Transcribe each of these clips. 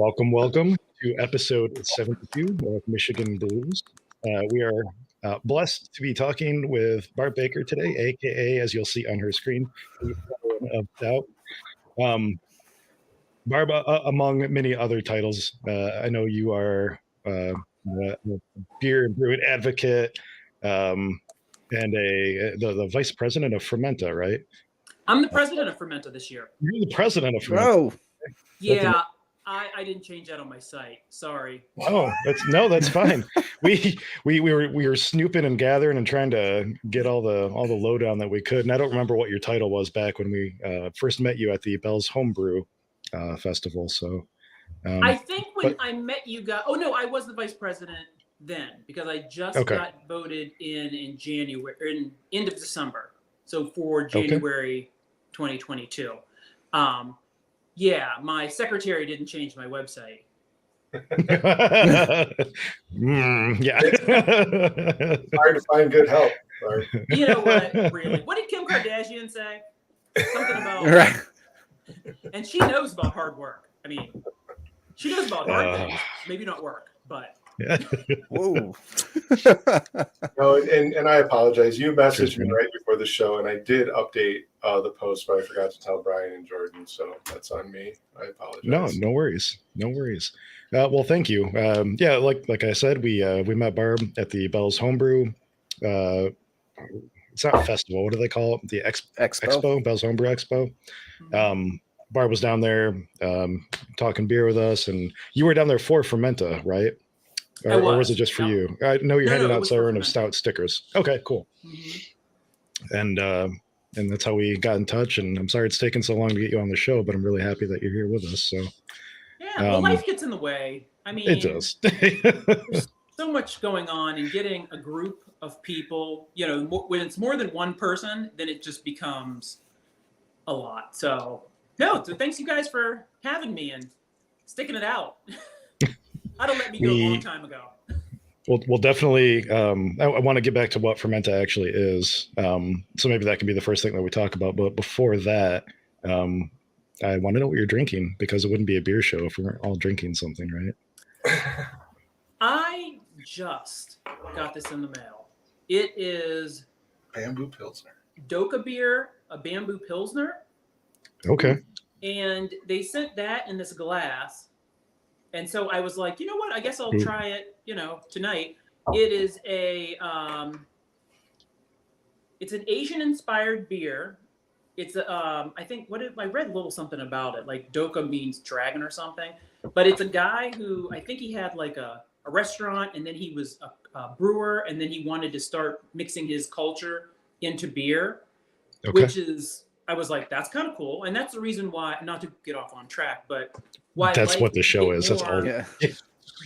Welcome to episode 72 of Michigan Brews. We are blessed to be talking with Barb Baker today, aka, as you'll see on her screen, the Siren of Stout. Barb, among many other titles, I know you are a beer and brewing advocate and the vice president of Fermenta, right? I'm the president of Fermenta this year. You're the president of Fermenta. Oh, yeah. I didn't change that on my site. Sorry. Oh, that's fine. we were snooping and gathering and trying to get all the lowdown that we could. And I don't remember what your title was back when we first met you at the Bell's Homebrew festival. So I think I met you guys. Oh no, I was the vice president then because I just got voted in January, in end of December. So for January 2022. Yeah, my secretary didn't change my website. Yeah. It's hard to find good help. Sorry. You know what? Really? What did Kim Kardashian say? Something about right. And she knows about hard work. I mean, she knows about hard things. Maybe not work, but. Whoa. No, and I apologize. You messaged me right before the show, and I did update the post, but I forgot to tell Brian and Jordan, so that's on me. I apologize. No worries. Well, thank you. Yeah, like I said, we met Barb at the Bell's Homebrew. It's not a festival. What do they call it? The Expo, Bell's Homebrew Expo. Barb was down there talking beer with us, and you were down there for Fermenta, right? Or was it just for you? I know you're handing out Siren of Stout stickers. Okay, cool. Mm-hmm. And that's how we got in touch. And I'm sorry it's taken so long to get you on the show, but I'm really happy that you're here with us. So yeah, well, life gets in the way. I mean, it does. There's so much going on, and getting a group of people. You know, when it's more than one person, then it just becomes a lot. So thanks you guys for having me and sticking it out. I'd have let me go a long time ago. We'll definitely. I want to get back to what Fermenta actually is. So maybe that can be the first thing that we talk about. But before that, I want to know what you're drinking, because it wouldn't be a beer show if we weren't all drinking something, right? I just got this in the mail. It is Bamboo Pilsner. Doka beer, a Bamboo Pilsner. Okay. And they sent that in this glass. And so I was like, you know what? I guess I'll try it, tonight. It is it's an Asian-inspired beer. It's I think I read a little something about it, like Doka means dragon or something. But it's a guy who, I think he had like a restaurant, and then he was a brewer, and then he wanted to start mixing his culture into beer, which is, I was like, that's kind of cool. And that's the reason why, not to get off on track, but why that's what the show is. That's all.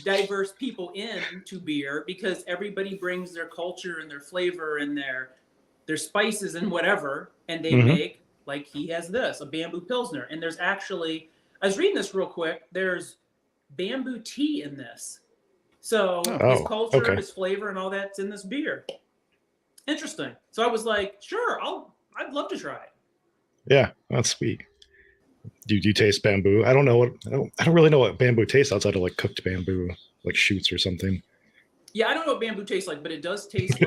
Diverse people into beer, because everybody brings their culture and their flavor and their spices and whatever, and they make, like he has this, a Bamboo Pilsner. And there's actually, I was reading this real quick, there's bamboo tea in this. So his culture, his flavor, and all that's in this beer. Interesting. So I was like, sure, I'd love to try it. Yeah, that's sweet. Do you taste bamboo? I don't know I don't really know what bamboo tastes outside of like cooked bamboo, like shoots or something. Yeah, I don't know what bamboo tastes like, but it does taste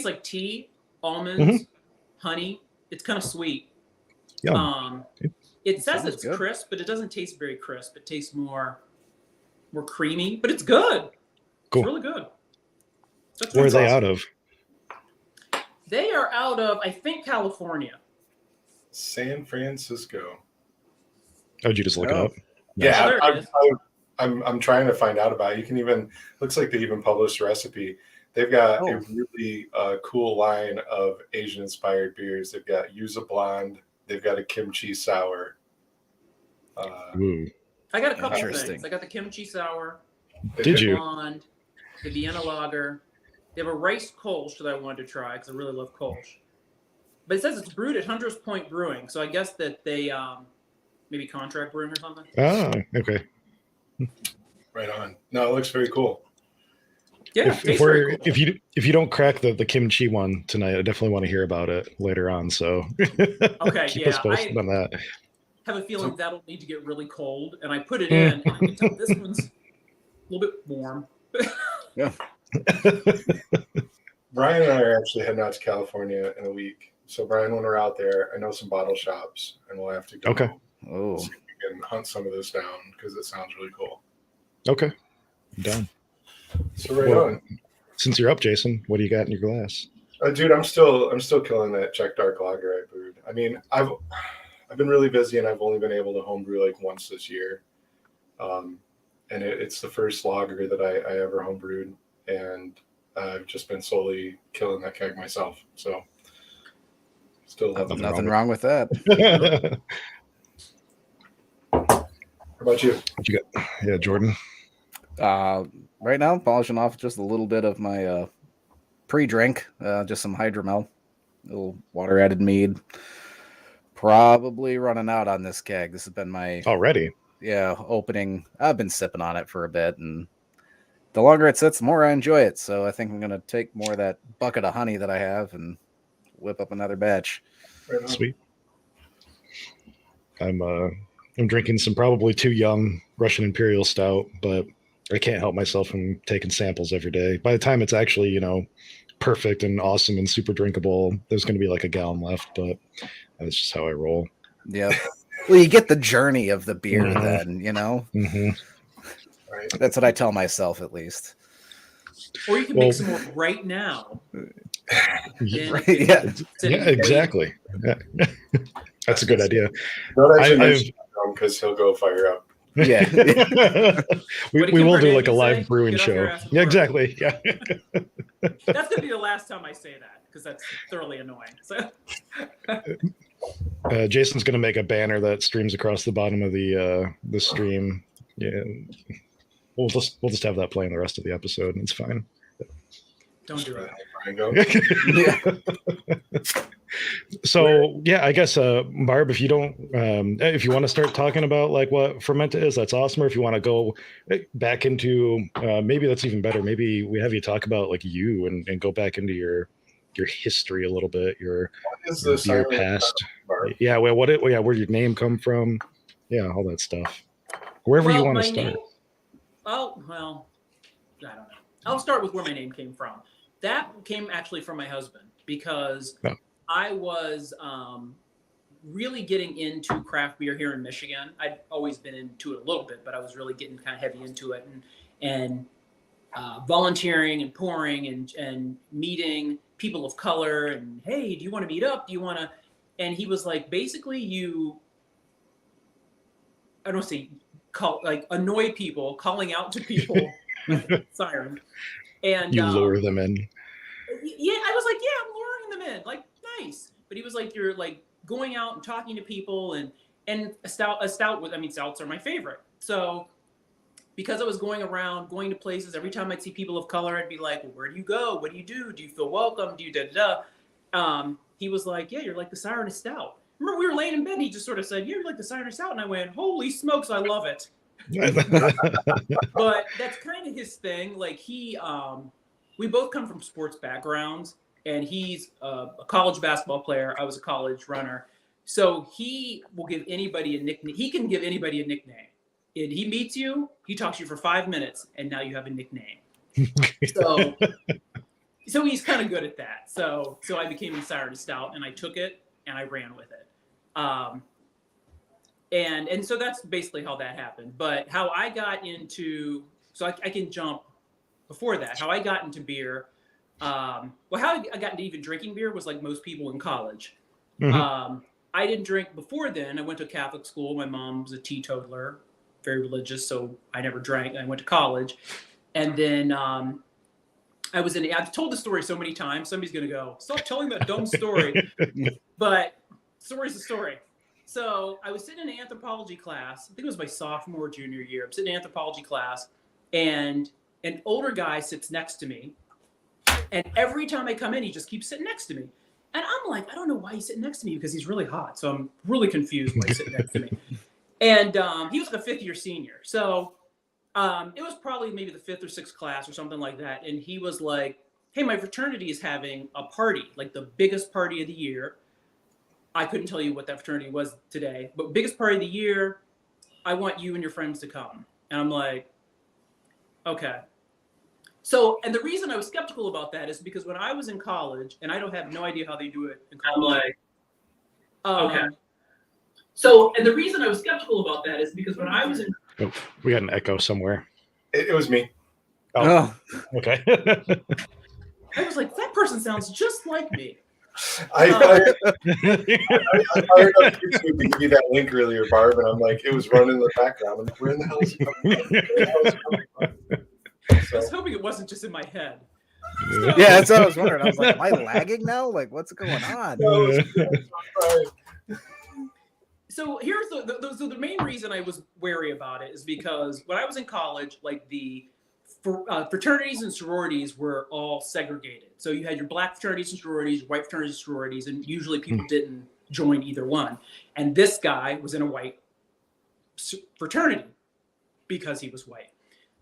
like tea, almonds, honey. It's kind of sweet. Yum. It says it's good. Crisp, but it doesn't taste very crisp. It tastes more creamy, but it's good. Cool. It's really good. Where are they out of? They are out of, I think, California. San Francisco. Oh, did you just look it up? Yeah, I'm trying to find out about it. You can even, looks like they even published a recipe. They've got a really cool line of Asian-inspired beers. They've got Yuzu Blonde. They've got a kimchi sour. I got a couple things. I got the kimchi sour. Did you? Blonde, the Vienna Lager. They have a rice Kolsch that I wanted to try because I really love Kolsch. But it says it's brewed at Hunter's Point Brewing, so I guess that they maybe contract brewing or something. Oh, okay. Right on. No, it looks very cool. Yeah, if you don't crack the kimchi one tonight, I definitely want to hear about it later on. So okay, keep us posted on that. have a feeling that'll need to get really cold. And I put it in, and I can tell this one's a little bit warm. Yeah. Brian and I are actually heading out to California in a week. So Brian, when we're out there, I know some bottle shops, and we'll have to go see if we can hunt some of this down because it sounds really cool. Okay, I'm done. So on. Since you're up, Jason, what do you got in your glass? Dude, I'm still killing that Czech dark lager I brewed. I mean, I've been really busy, and I've only been able to homebrew like once this year. And it's the first lager that I ever homebrewed, and I've just been slowly killing that keg myself. So still have nothing wrong with that. How about you? What you got? Yeah, Jordan. Right now, I'm polishing off just a little bit of my pre-drink, just some hydromel, a little water-added mead. Probably running out on this keg. This has been my opening. I've been sipping on it for a bit, and the longer it sits, the more I enjoy it. So I think I'm gonna take more of that bucket of honey that I have and whip up another batch. Sweet. I'm drinking some probably too young Russian Imperial Stout, but I can't help myself from taking samples every day. By the time it's actually, perfect and awesome and super drinkable, there's going to be like a gallon left, but that's just how I roll. Yeah. Well, you get the journey of the beer then, Mm-hmm. Right. That's what I tell myself, at least. Or you can make some more right now. Right, yeah, exactly. Yeah. That's a good idea. Because he'll go fire up. Yeah. we will do like a live brewing show. Yeah, exactly. Yeah. That's gonna be the last time I say that because that's thoroughly annoying. So Jason's gonna make a banner that streams across the bottom of the stream. Yeah. We'll just have that playing the rest of the episode, and it's fine. Don't do it. So yeah, I guess Barb, if you don't, if you want to start talking about like what Fermenta is, that's awesome. Or if you want to go back into, maybe that's even better. Maybe we have you talk about like you and go back into your history a little bit, your beer past. Yeah, well, where your name come from? Yeah, all that stuff. Wherever you want to start. Oh well, I don't know. I'll start with where my name came from. That came actually from my husband because I was really getting into craft beer here in Michigan. I'd always been into it a little bit, but I was really getting kind of heavy into it and volunteering and pouring and meeting people of color and, hey, do you want to meet up? Do you want to? And he was like, basically I don't say annoy people, calling out to people, siren. And you lure them in. Yeah, I was like, yeah, I'm luring them in. Like, nice. But he was like, you're like going out and talking to people and a stout stouts are my favorite. So because I was going to places, every time I'd see people of color, I'd be like, well, where do you go? What do you do? Do you feel welcome? Do you da-da-da? He was like, yeah, you're like the Siren of Stout. Remember we were laying in bed and he just sort of said, you're like the Siren of Stout. And I went, holy smokes, I love it. But that's kind of his thing. Like we both come from sports backgrounds, and he's a college basketball player. I was a college runner. So he will give anybody a nickname. He can give anybody a nickname. And he meets you, he talks to you for 5 minutes, and now you have a nickname. So he's kind of good at that. So I became the Siren of Stout, and I took it and I ran with it. And so that's basically how that happened. But how I got into, so I can jump before that, how I got into beer. How I got into even drinking beer was like most people in college. Mm-hmm. I didn't drink before then. I went to Catholic school. My mom was a teetotaler, very religious, so I never drank. I went to college. And then I've told the story so many times, somebody's going to go, stop telling that dumb story. But story's a story. So I was sitting in an anthropology class. I think it was my sophomore, junior year. I'm sitting in anthropology class, and an older guy sits next to me. And every time I come in, he just keeps sitting next to me. And I'm like, I don't know why he's sitting next to me because he's really hot. So I'm really confused why he's sitting next to me. And he was like a 5th year senior. So it was probably maybe the 5th or 6th class or something like that. And he was like, hey, my fraternity is having a party, like the biggest party of the year. I couldn't tell you what that fraternity was today, but biggest party of the year, I want you and your friends to come. And I'm like, okay. So, and the reason I was skeptical about that is because when I was in college, and I don't have no idea how they do it in college. Okay. So, and the reason I was skeptical about that is because when I was in... Oh, we got an echo somewhere. It was me. Oh. Okay. I was like, that person sounds just like me. I fired up YouTube to give you that link earlier, Barb, and I'm like, it was running in the background. I'm like, where in the hell is it coming from? I was hoping it wasn't just in my head. So, yeah, that's what I was wondering. I was like, am I lagging now? Like, what's going on? So here's the main reason I was wary about it is because when I was in college, like the fraternities and sororities were all segregated. So you had your black fraternities and sororities, your white fraternities and sororities, and usually people didn't join either one. And this guy was in a white fraternity because he was white.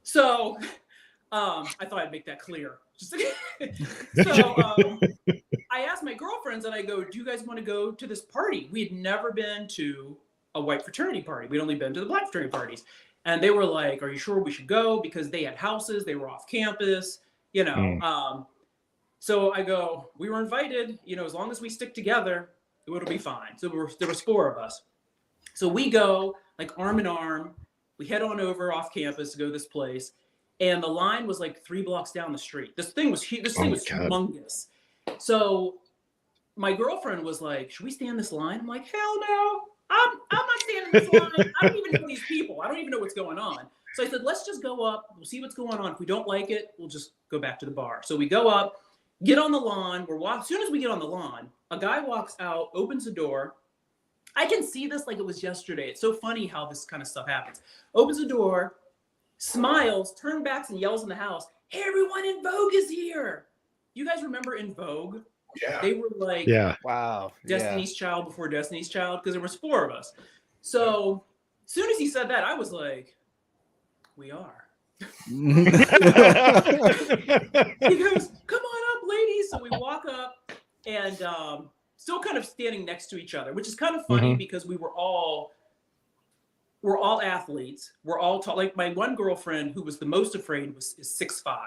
So I thought I'd make that clear. So I asked my girlfriends and I go, do you guys want to go to this party? We had never been to a white fraternity party. We'd only been to the black fraternity parties. And they were like, are you sure we should go? Because they had houses, they were off campus, you know. So I go, we were invited, you know, as long as we stick together, it'll be fine. So there was 4 of us. So we go like arm in arm. We head on over off campus to go to this place. And the line was like 3 blocks down the street. This thing was humongous. So my girlfriend was like, should we stand this line? I'm like, hell no. I'm not standing this line. I don't even know these people. I don't even know what's going on. So I said, let's just go up. We'll see what's going on. If we don't like it, we'll just go back to the bar. So we go up, get on the lawn. As soon as we get on the lawn, a guy walks out, opens the door. I can see this like it was yesterday. It's so funny how this kind of stuff happens. Opens the door, smiles, turns back and yells in the house, hey, everyone, In Vogue is here. You guys remember In Vogue? Yeah. They were like, wow, Destiny's Child before Destiny's Child, because there was 4 of us. So as soon as he said that, I was like, we are. He goes, come on up, ladies. So we walk up and still kind of standing next to each other, which is kind of funny because we're all athletes. We're all tall. Like my one girlfriend who was the most afraid is 6'5".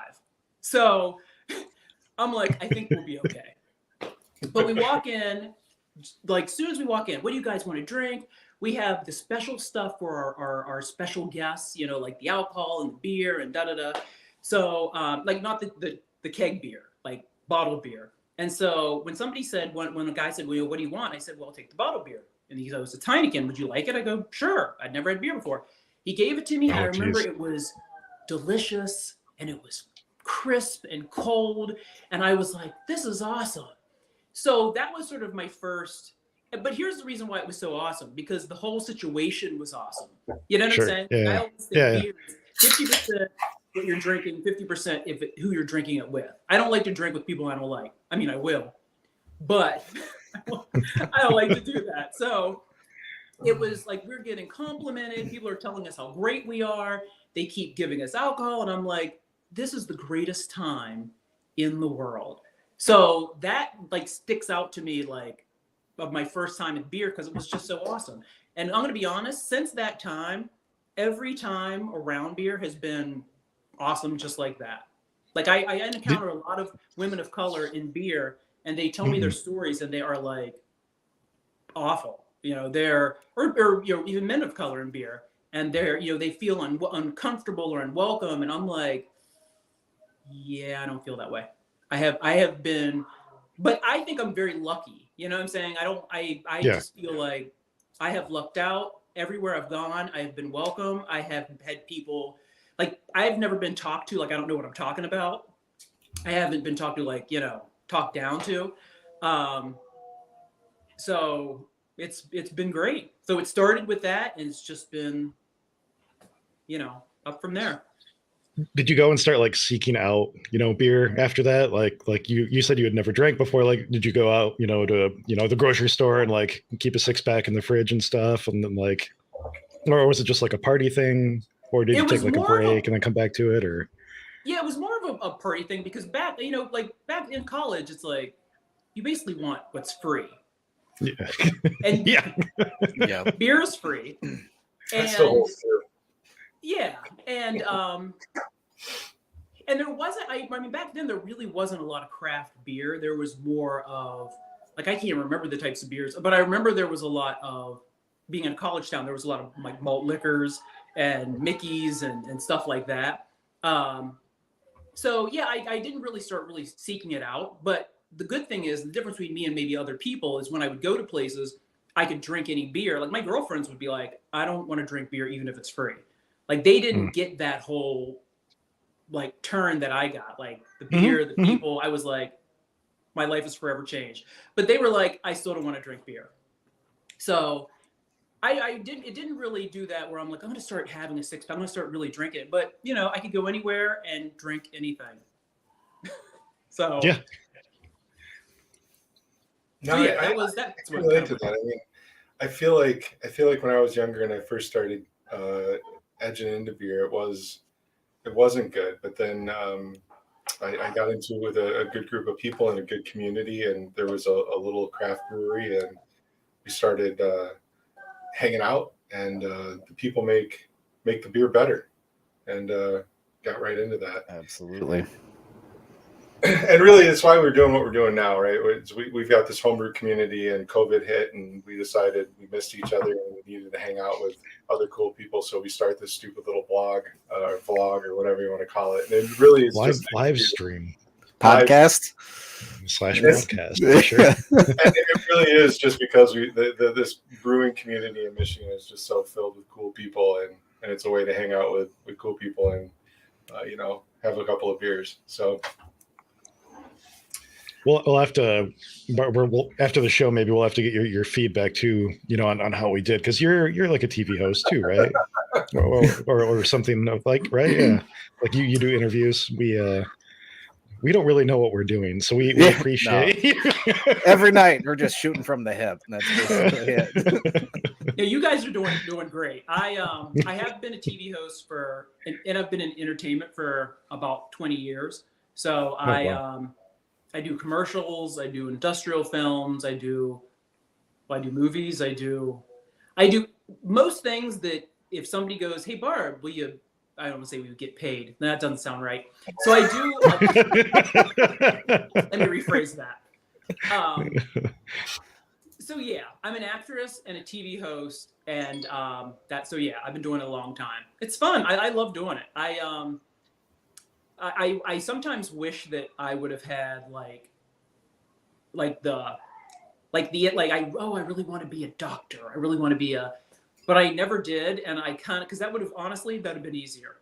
So I'm like, I think we'll be okay. But we walk in, like as soon as we walk in, what do you guys want to drink? We have the special stuff for our special guests, you know, like the alcohol and the beer and da-da-da. So like not the keg beer, like bottled beer. And so when somebody said, when the guy said, well, what do you want? I said, well, I'll take the bottled beer. And he goes, it's a Heineken. Would you like it? I go, sure. I'd never had beer before. He gave it to me. I remember it was delicious and it was crisp and cold. And I was like, this is awesome. So that was sort of my first, but here's the reason why it was so awesome, because the whole situation was awesome. You know what I'm saying? Yeah. I always say beer is 50% what you're drinking, 50% who you're drinking it with. I don't like to drink with people I don't like. I mean, I will, but I don't like to do that. So it was like, we're getting complimented. People are telling us how great we are. They keep giving us alcohol. And I'm like, this is the greatest time in the world. So that like sticks out to me, like of my first time in beer, because it was just so awesome. And I'm going to be honest, since that time, every time around beer has been awesome, just like that. Like I encounter a lot of women of color in beer, and they tell me their stories, and they are like awful. You know, or you know, even men of color in beer, and they're, you know, they feel uncomfortable or unwelcome, and I'm like, yeah, I don't feel that way. I have been, but I think I'm very lucky. You know what I'm saying? I just feel like I have lucked out everywhere I've gone. I have been welcome. I have had people, like, I've never been talked to, like, I don't know what I'm talking about. I haven't been talked to, like, you know, talked down to. So it's been great. So it started with that, and it's just been, you know, up from there. Did you go and start like seeking out, you know, beer after that? Like you said you had never drank before. Like, did you go out, you know, to, you know, the grocery store and like keep a 6-pack in the fridge and stuff? And then like, or was it just like a party thing? Or did you take like a break and then come back to it? Or yeah, it was more of a party thing, because back, you know, like back in college, it's like you basically want what's free. Yeah. And Yeah. beer is free. That's the whole thing. Yeah, and there wasn't. I mean, back then there really wasn't a lot of craft beer. There was more of like I can't remember the types of beers, but I remember there was a lot of being in a college town. There was a lot of like malt liquors and Mickey's and stuff like that. So yeah, I didn't really start really seeking it out. But the good thing is the difference between me and maybe other people is when I would go to places, I could drink any beer. Like my girlfriends would be like, I don't want to drink beer even if it's free. Like they didn't get that whole like turn that I got. Like the beer, the people, I was like, my life is forever changed. But they were like, I still don't want to drink beer. So it didn't really do that where I'm like, I'm going to start having a six pack. I'm going to start really drinking it. But you know, I could go anywhere and drink anything. So yeah. No, so yeah, I relate to that. I mean, I feel like when I was younger and I first started edging into beer, it wasn't good. But then I got into it with a good group of people and a good community, and there was a little craft brewery, and we started hanging out, and the people make the beer better, and got right into that. Absolutely. And really, it's why we're doing what we're doing now, right? We've got this homebrew community, and COVID hit, and we decided we missed each other and we needed to hang out with other cool people. So we start this stupid little blog or vlog or whatever you want to call it. And it really is live stream podcast / podcast. For sure. And it really is just because this brewing community in Michigan is just so filled with cool people, and it's a way to hang out with cool people and have a couple of beers. So. We'll have to, after the show, maybe we'll have to get your feedback too, on how we did, because you're like a TV host too, right? or something like, right? Yeah, like you do interviews. We don't really know what we're doing, so we appreciate it. Every night we're just shooting from the hip. That's basically it. Yeah, you guys are doing great. I have been a TV host and I've been in entertainment for about 20 years. So I do commercials, I do industrial films, I do movies, I do most things that if somebody goes, hey Barb, will you, I don't want to say we would get paid. That doesn't sound right. So I do, let me rephrase that. So yeah, I'm an actress and a TV host, and so yeah, I've been doing it a long time. It's fun. I love doing it. I sometimes wish that I would have had I really want to be a doctor. I really want to be but I never did. And I because that would have been easier,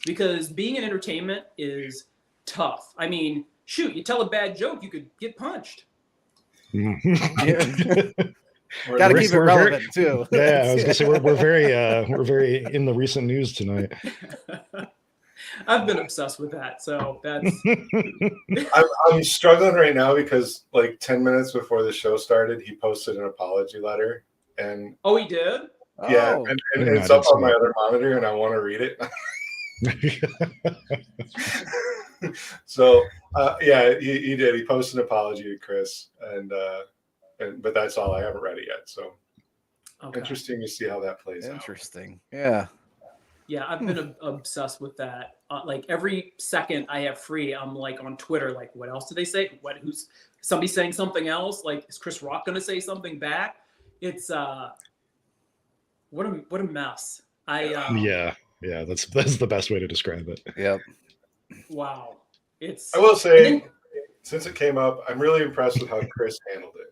because being in entertainment is tough. I mean, shoot, you tell a bad joke, you could get punched. Got to keep it relevant too. Yeah, I was gonna say we're very in the recent news tonight. I've been obsessed with that, so that's. I'm struggling right now because 10 minutes before the show started, he posted an apology letter, and oh, he did. Yeah, and it's up on my other monitor, and I want to read it. So yeah, he did. He posted an apology to Chris, but that's all. I haven't read it yet. So interesting to see how that plays out. Interesting. Yeah. Yeah, I've been obsessed with that. Every second I have free, I'm on Twitter. What else did they say? Who's somebody saying something else? Is Chris Rock going to say something back? It's what a mess. Yeah, that's the best way to describe it. Yep. Wow. I will say, since it came up, I'm really impressed with how Chris handled it.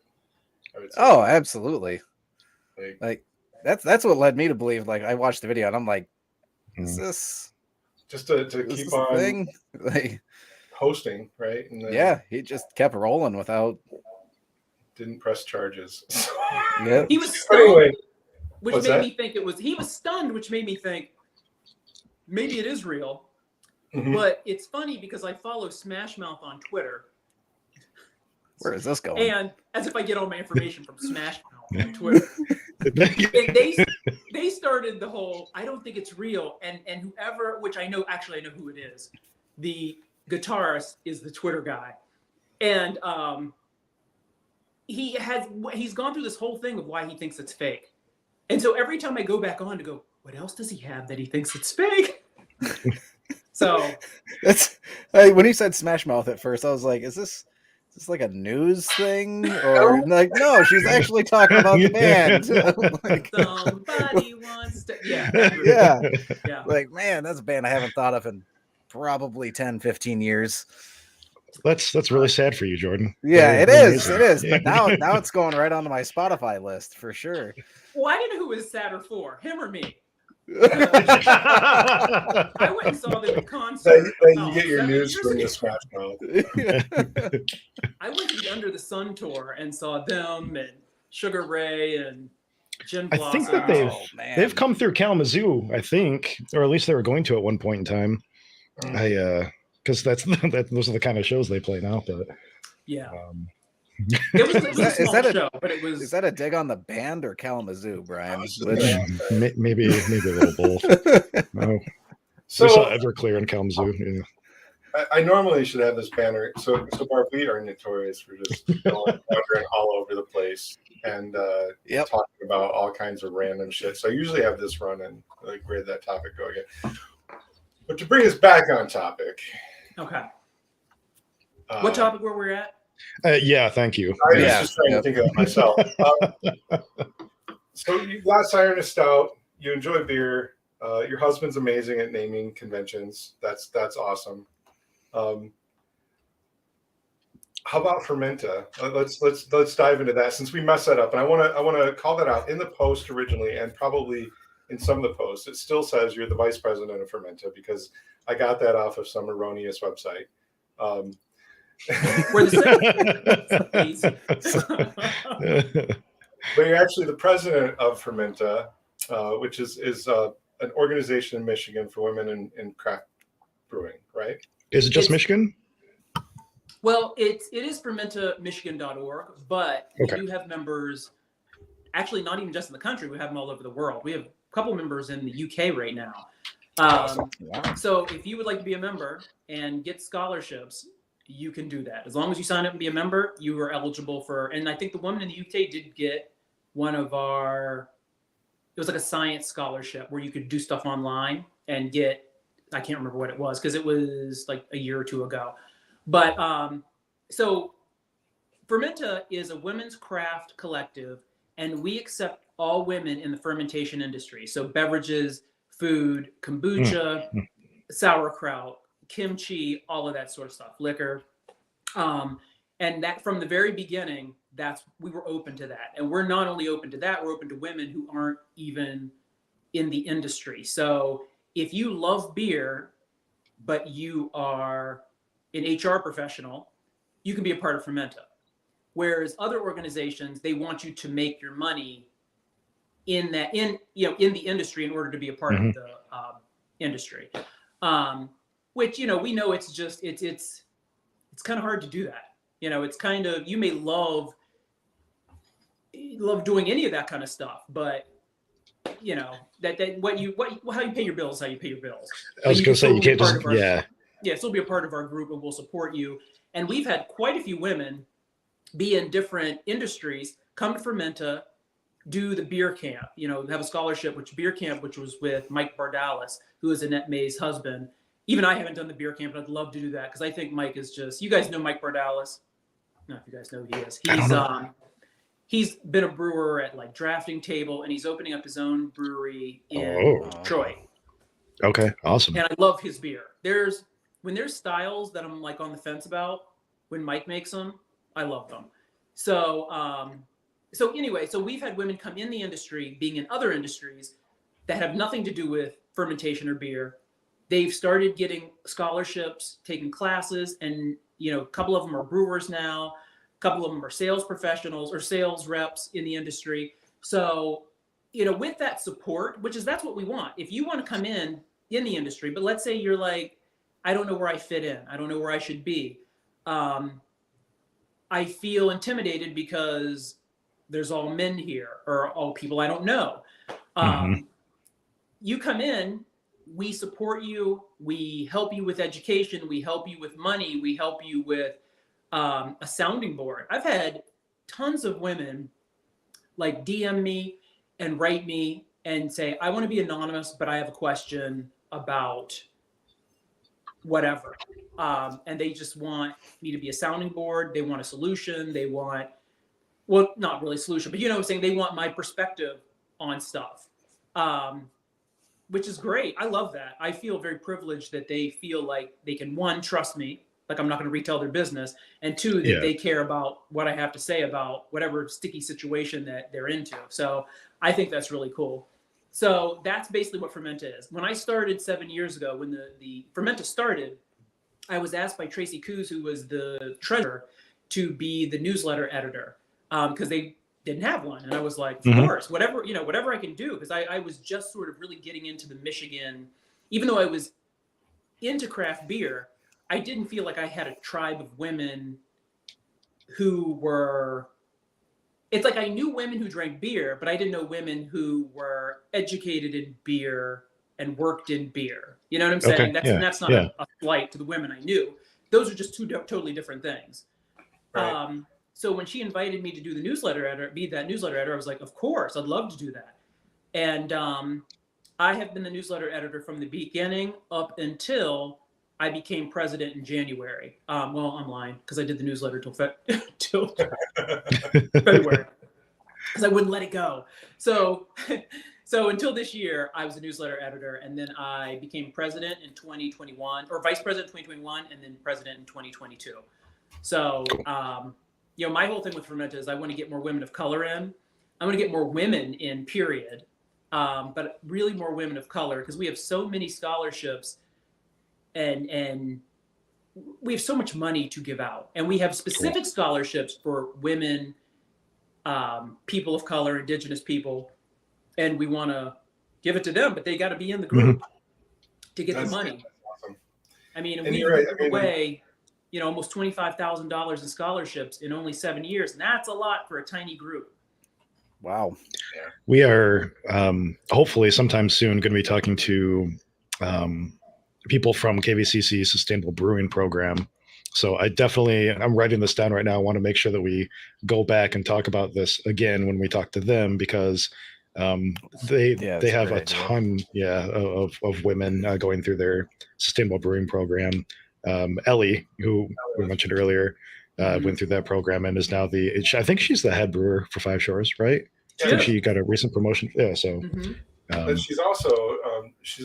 Oh, absolutely. That's what led me to believe. I watched the video and I'm like, is this just to keep on thing? hosting, right? And then yeah, he just kept rolling without. Didn't press charges. Yeah, he was stunned, which What's made that? me think it was. He was stunned, which made me think maybe it is real. Mm-hmm. But it's funny because I follow Smash Mouth on Twitter. Where is this going? And as if I get all my information from Smash Mouth on Twitter. And they started the whole, I don't think it's real. And whoever, which I know who it is. The guitarist is the Twitter guy. And he's gone through this whole thing of why he thinks it's fake. And so every time I go back on to go, what else does he have that he thinks it's fake? So that's when he said Smash Mouth at first, I was like, is this like a news thing? Or like, no, she's actually talking about the band. Like, somebody wants to, yeah. Like, man, that's a band I haven't thought of in probably 10, 15 years. That's really sad for you, Jordan. Yeah, it is. But now it's going right onto my Spotify list for sure. Well, I didn't know who was sadder for, him or me. I went and saw them in concert. You get your news from the Smash Mouth. I went to the Under the Sun tour and saw them and Sugar Ray and Gin Blossom. I think that they've come through Kalamazoo, I think, or at least they were going to at one point in time. Because those are the kind of shows they play now. But yeah. It was a small show, but it was. Is that a dig on the band or Kalamazoo, Brian? Maybe a little both. No. So Everclear in Kalamazoo. Yeah. I normally should have this banner. So Barb, we are notorious for just wandering all over the place and talking about all kinds of random shit. So I usually have this run and like where did that topic go again? But to bring us back on topic. Okay. What topic were we at? Yeah, thank you. I was just trying to think of that myself. So you got Siren of Stout. You enjoy beer. Your husband's amazing at naming conventions. That's awesome. How about Fermenta? Let's dive into that since we messed that up. And I want to call that out in the post originally, and probably in some of the posts. It still says you're the vice president of Fermenta because I got that off of some erroneous website. We're the same. But you're actually the president of Fermenta, which is an organization in Michigan for women in craft brewing, right? Is it just Michigan? Well, it is fermentamichigan.org, but we do have members, actually not even just in the country, we have them all over the world. We have a couple members in the UK right now. So if you would like to be a member and get scholarships, you can do that. As long as you sign up and be a member, you are eligible for, and I think the woman in the UK did get one of our, it was like a science scholarship where you could do stuff online and get, I can't remember what it was because it was like a year or two ago. But so Fermenta is a women's craft collective, and we accept all women in the fermentation industry. So beverages, food, kombucha, sauerkraut, kimchi, all of that sort of stuff, liquor. And that from the very beginning, we were open to that. And we're not only open to that, we're open to women who aren't even in the industry. So if you love beer, but you are an HR professional, you can be a part of Fermenta. Whereas other organizations, they want you to make your money in the industry in order to be a part of the industry. Which, we know it's kind of hard to do that. It's kind of, you may love doing any of that kind of stuff, but how you pay your bills, how you pay your bills. I was going to say, you can't just, still be a part of our group and we'll support you. And we've had quite a few women be in different industries, come to Fermenta, do the beer camp, have a scholarship, which was with Mike Bardalis, who is Annette May's husband. Even I haven't done the beer camp, but I'd love to do that because I think Mike is just, you guys know Mike Bardalis? No, if you guys know who he is. He's been a brewer at like Drafting Table, and he's opening up his own brewery in Detroit. Okay, awesome. And I love his beer. When there's styles that I'm like on the fence about, when Mike makes them, I love them. So anyway, we've had women come in the industry, being in other industries that have nothing to do with fermentation or beer. They've started getting scholarships, taking classes, and a couple of them are brewers now. A couple of them are sales professionals or sales reps in the industry. So, with that support, that's what we want. If you want to come in the industry, but let's say you're like, I don't know where I fit in. I don't know where I should be. I feel intimidated because there's all men here or all people I don't know. You come in, we support you. We help you with education. We help you with money. We help you with a sounding board. I've had tons of women like DM me and write me and say, I want to be anonymous, but I have a question about whatever. And they just want me to be a sounding board. They want a solution. They want, well, not really a solution, but you know what I'm saying? They want my perspective on stuff, which is great. I love that. I feel very privileged that they feel like they can, one, trust me, like I'm not going to retell their business, and two, that they care about what I have to say about whatever sticky situation that they're into. So I think that's really cool. So that's basically what Fermenta is. When I started 7 years ago, when the Fermenta started, I was asked by Tracy Coos, who was the treasurer, to be the newsletter editor because they didn't have one. And I was like, of course, whatever I can do, because I was just sort of really getting into the Michigan, even though I was into craft beer, I didn't feel like I had a tribe of women who were, it's like I knew women who drank beer, but I didn't know women who were educated in beer and worked in beer. You know what I'm saying? That's not a slight to the women I knew. Those are just two totally different things. Right. So when she invited me to do the newsletter editor, be that newsletter editor, I was like, of course, I'd love to do that. And I have been the newsletter editor from the beginning up until I became president in January. Well, I'm lying because I did the newsletter till February because I wouldn't let it go. So until this year, I was a newsletter editor, and then I became president in 2021, or vice president in 2021, and then president in 2022. So, my whole thing with Fermenta is I want to get more women of color in. I want to get more women in, period, but really more women of color because we have so many scholarships. And we have so much money to give out, and we have specific scholarships for women, people of color, indigenous people, and we want to give it to them, but they got to be in the group to get the money. Awesome. I mean, and we give away, almost $25,000 in scholarships in only 7 years, and that's a lot for a tiny group. Wow. We are hopefully sometime soon going to be talking to people from KVCC Sustainable Brewing Program. So I'm writing this down right now. I want to make sure that we go back and talk about this again when we talk to them, because they have a ton of women going through their Sustainable Brewing Program. Ellie, who we mentioned earlier, went through that program and is now I think she's the head brewer for Five Shores, right? I think she got a recent promotion. Yeah, so but she's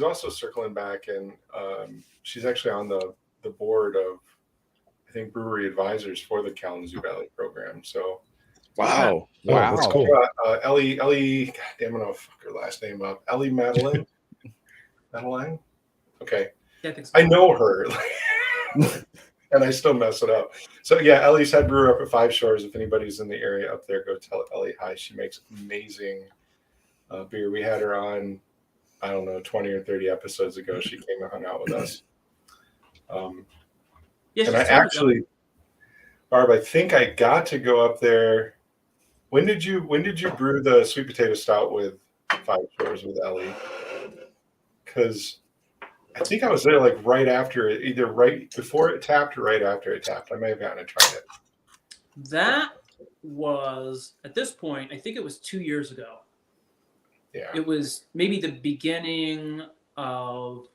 also circling back, and she's actually on the board of, I think, brewery advisors for the Kalamazoo Valley program. So wow, that's cool. Ellie, goddamn, I'm gonna fuck her last name up. Ellie Madeline. Okay, I know her, and I still mess it up. So yeah, Ellie's head brewer up at Five Shores. If anybody's in the area up there, go tell Ellie hi. She makes amazing beer. We had her on, I don't know, 20 or 30 episodes ago. She came and hung out with us. And I actually, Barb, I think I got to go up there. When did you brew the sweet potato stout with Five Shores with Ellie? Because I think I was there like right after it, either right before it tapped or right after it tapped. I may have gotten to try it. That was, at this point, I think it was 2 years ago. Yeah. It was maybe the beginning of,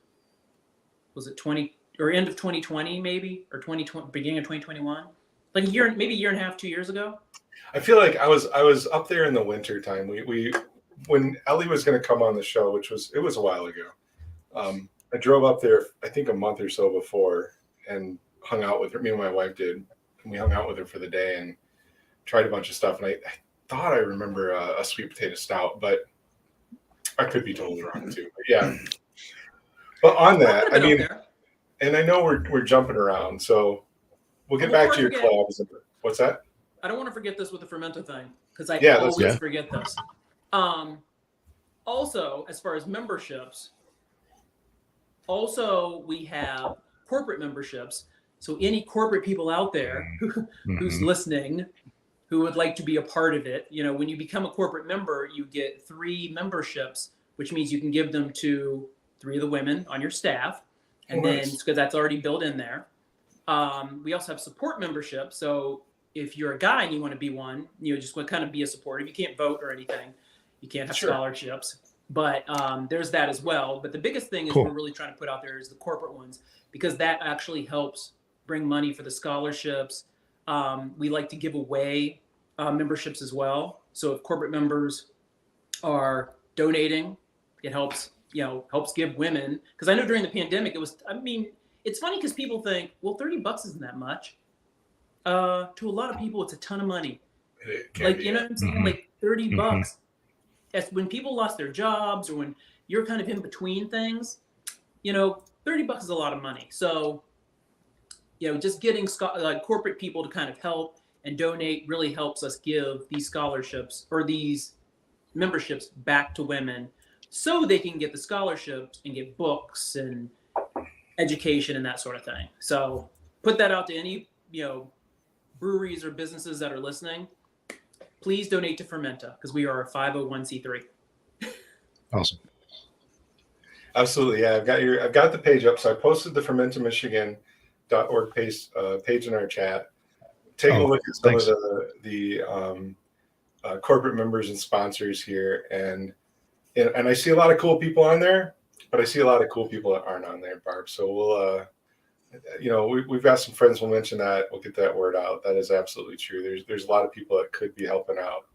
was it 20 or end of 2020 maybe, or 2020, beginning of 2021? Like maybe a year and a half, 2 years ago. I feel like I was up there in the winter time. We when Ellie was going to come on the show, which was a while ago. I drove up there, I think a month or so before, and hung out with her. Me and my wife did, and we hung out with her for the day and tried a bunch of stuff. And I thought I remember a sweet potato stout, but I could be totally wrong too. But yeah. But on that, I mean, and I know we're jumping around, so we'll get back to your collabs. What's that? I don't want to forget this with the Fermenta thing, because I always forget this. Also, as far as memberships, we have corporate memberships. So any corporate people out there who's listening, who would like to be a part of it, when you become a corporate member, you get 3 memberships, which means you can give them to 3 of the women on your staff. And then, because that's already built in there. We also have support memberships. So if you're a guy and you want to be one, just want to kind of be a supporter. You can't vote or anything. You can't have scholarships. But there's that as well. But the biggest thing is we're really trying to put out there is the corporate ones, because that actually helps bring money for the scholarships. We like to give away memberships as well. So if corporate members are donating, it helps give women. Because I know during the pandemic, it's funny because people think, well, $30 isn't that much. To a lot of people, it's a ton of money. Like, you know what I'm saying? Like $30. That's when people lost their jobs, or when you're kind of in between things, $30 is a lot of money. So, just getting corporate people to kind of help and donate really helps us give these scholarships or these memberships back to women, so they can get the scholarships and get books and education and that sort of thing. So put that out to any, breweries or businesses that are listening. Please donate to Fermenta, because we are a 501c3. Awesome. Absolutely. Yeah. I've got the page up. So I posted the fermentamichigan.org page in our chat. Take a look at some of the corporate members and sponsors here. And I see a lot of cool people on there, but I see a lot of cool people that aren't on there, Barb. So we'll, we've got some friends. We'll mention that. We'll get that word out. That is absolutely true. There's a lot of people that could be helping out.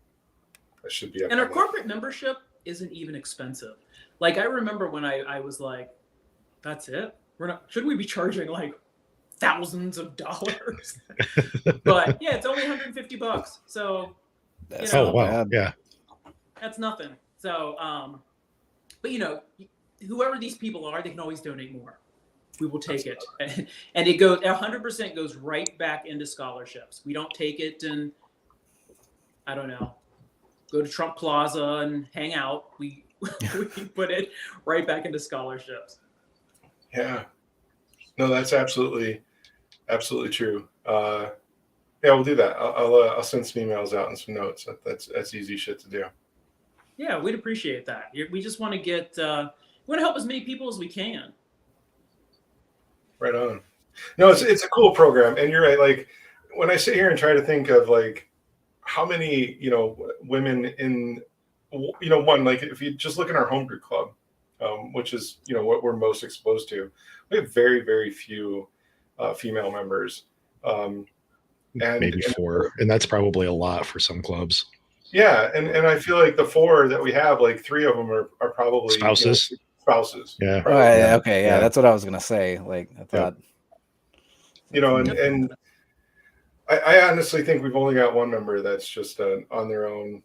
That should be. And our corporate membership isn't even expensive. Like, I remember when I was like, that's it? Shouldn't we be charging like thousands of dollars? But yeah, it's only $150. So, oh, wow. Yeah. That's nothing. So, but whoever these people are, they can always donate more. We will take it. And it goes 100% goes right back into scholarships. We don't take it and, I don't know, go to Trump Plaza and hang out. We put it right back into scholarships. Yeah. No, that's absolutely true. Yeah, we'll do that. I'll send some emails out and some notes. That's easy shit to do. Yeah, we'd appreciate that. We just want to we want to help as many people as we can. Right on. No, it's a cool program, and you're right. Like, when I sit here and try to think of like how many women in one, like if you just look at our homebrew club, which is what we're most exposed to, we have very, very few female members. And maybe 4, and that's probably a lot for some clubs. Yeah, and I feel like the 4 that we have, like 3 of them are probably spouses. Spouses. Yeah. Right. Okay. Yeah, that's what I was gonna say. Like, I thought. And I honestly think we've only got one member that's just on their own,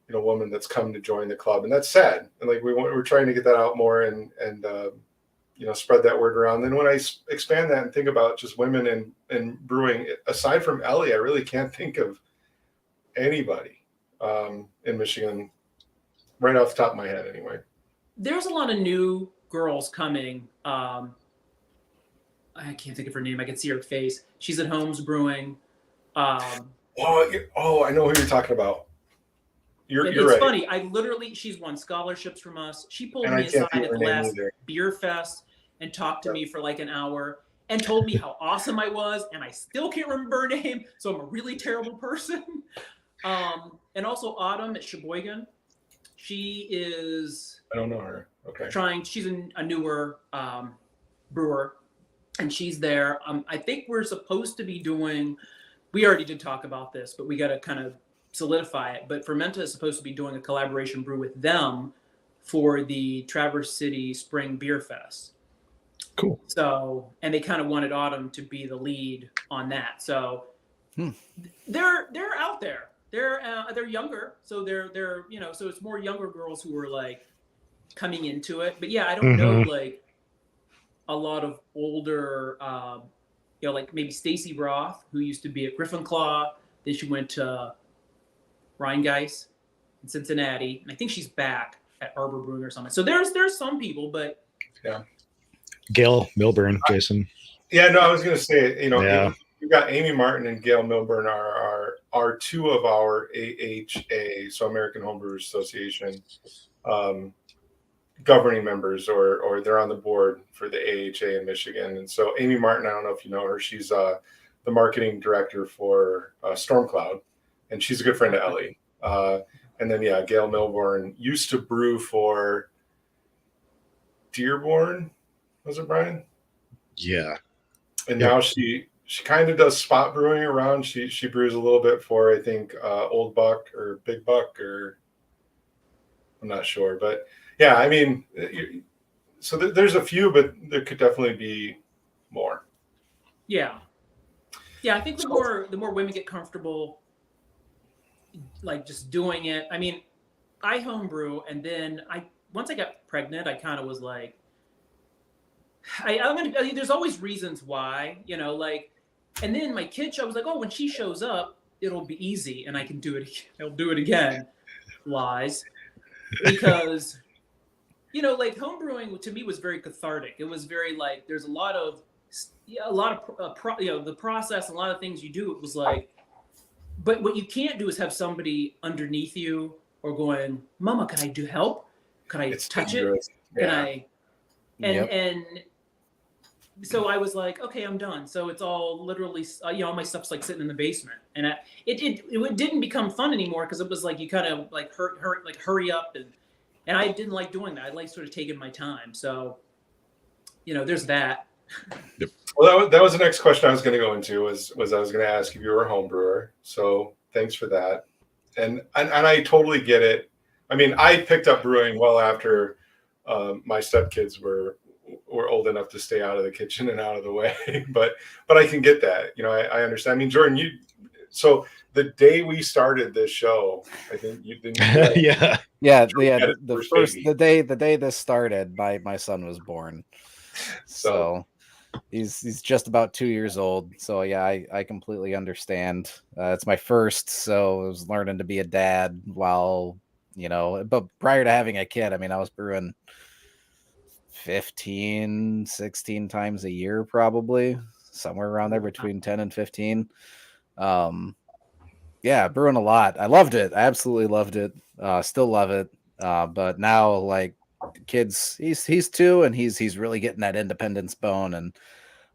woman that's come to join the club, and that's sad. And like we're trying to get that out more and spread that word around. Then when I expand that and think about just women in brewing, aside from Ellie, I really can't think of anybody in Michigan right off the top of my head anyway. There's a lot of new girls coming. I can't think of her name. I can see her face. She's at Homebrew Brewing. I know who you're talking about. You're it's right. Funny. She's won scholarships from us. She pulled me aside at the last beer fest and talked to me for like an hour and told me how awesome I was. And I still can't remember her name. So I'm a really terrible person. And also Autumn at Sheboygan. She is. I don't know her. Okay. She's a newer brewer, and she's there. I think we're supposed to be doing. We already did talk about this, but we got to kind of solidify it. But Fermenta is supposed to be doing a collaboration brew with them for the Traverse City Spring Beer Fest. Cool. So, and they kind of wanted Autumn to be the lead on that. So, they're out there. They're younger, so they're so it's more younger girls who are like coming into it. But yeah, I don't know like a lot of older, like maybe Stacy Roth, who used to be at Griffin Claw. Then she went to Rheingeist in Cincinnati, and I think she's back at Arbor Brewing or something. So there's some people, but yeah. Gail Milburn, Jason. Yeah, no, I was going to say, we've got Amy Martin and Gail Milburn are 2 of our AHA, so American Homebrewers Association, governing members, or they're on the board for the AHA in Michigan. And so Amy Martin, I don't know if you know her, she's the the marketing director for Stormcloud, and she's a good friend of Ellie. And then Gail Milborn used to brew for Dearborn, was it, Brian? Yeah. And now she kind of does spot brewing around. She brews a little bit for, I think, Old Buck or Big Buck, or I'm not sure, but yeah, I mean, so there's a few, but there could definitely be more. Yeah. I think the more women get comfortable, like just doing it. I mean, I homebrew, and then once I got pregnant, I kind of was like, there's always reasons why, like, and then my kid, I was like, oh, when she shows up, it'll be easy and I can do it. I'll do it again. Lies. Because, like homebrewing to me was very cathartic. It was very like, there's a lot of the process, a lot of things you do. It was like, but what you can't do is have somebody underneath you or going, Mama, can I help? Can I touch dangerous. It? Can I? And so I was like, okay, I'm done. So it's all literally, all my stuff's like sitting in the basement, and it didn't become fun anymore because it was like you kind of like hurry up, and I didn't like doing that. I like sort of taking my time. So, there's that. Yep. Well, that was the next question I was going to go into. Was I was going to ask if you were a home brewer. So thanks for that, and I totally get it. I mean, I picked up brewing well after my stepkids were old enough to stay out of the kitchen and out of the way, but I can get that. I understand. I mean, Jordan, so the day we started this show, I think you didn't. The day this started, my son was born. So he's just about 2 years old. So yeah, I completely understand. It's my first, so I was learning to be a dad while, but prior to having a kid, I mean, I was brewing 15, 16 times a year, probably somewhere around there between 10 and 15. Brewing a lot. I loved it. I absolutely loved it. Still love it. But now, like, kids, he's 2 and he's really getting that independence bone, and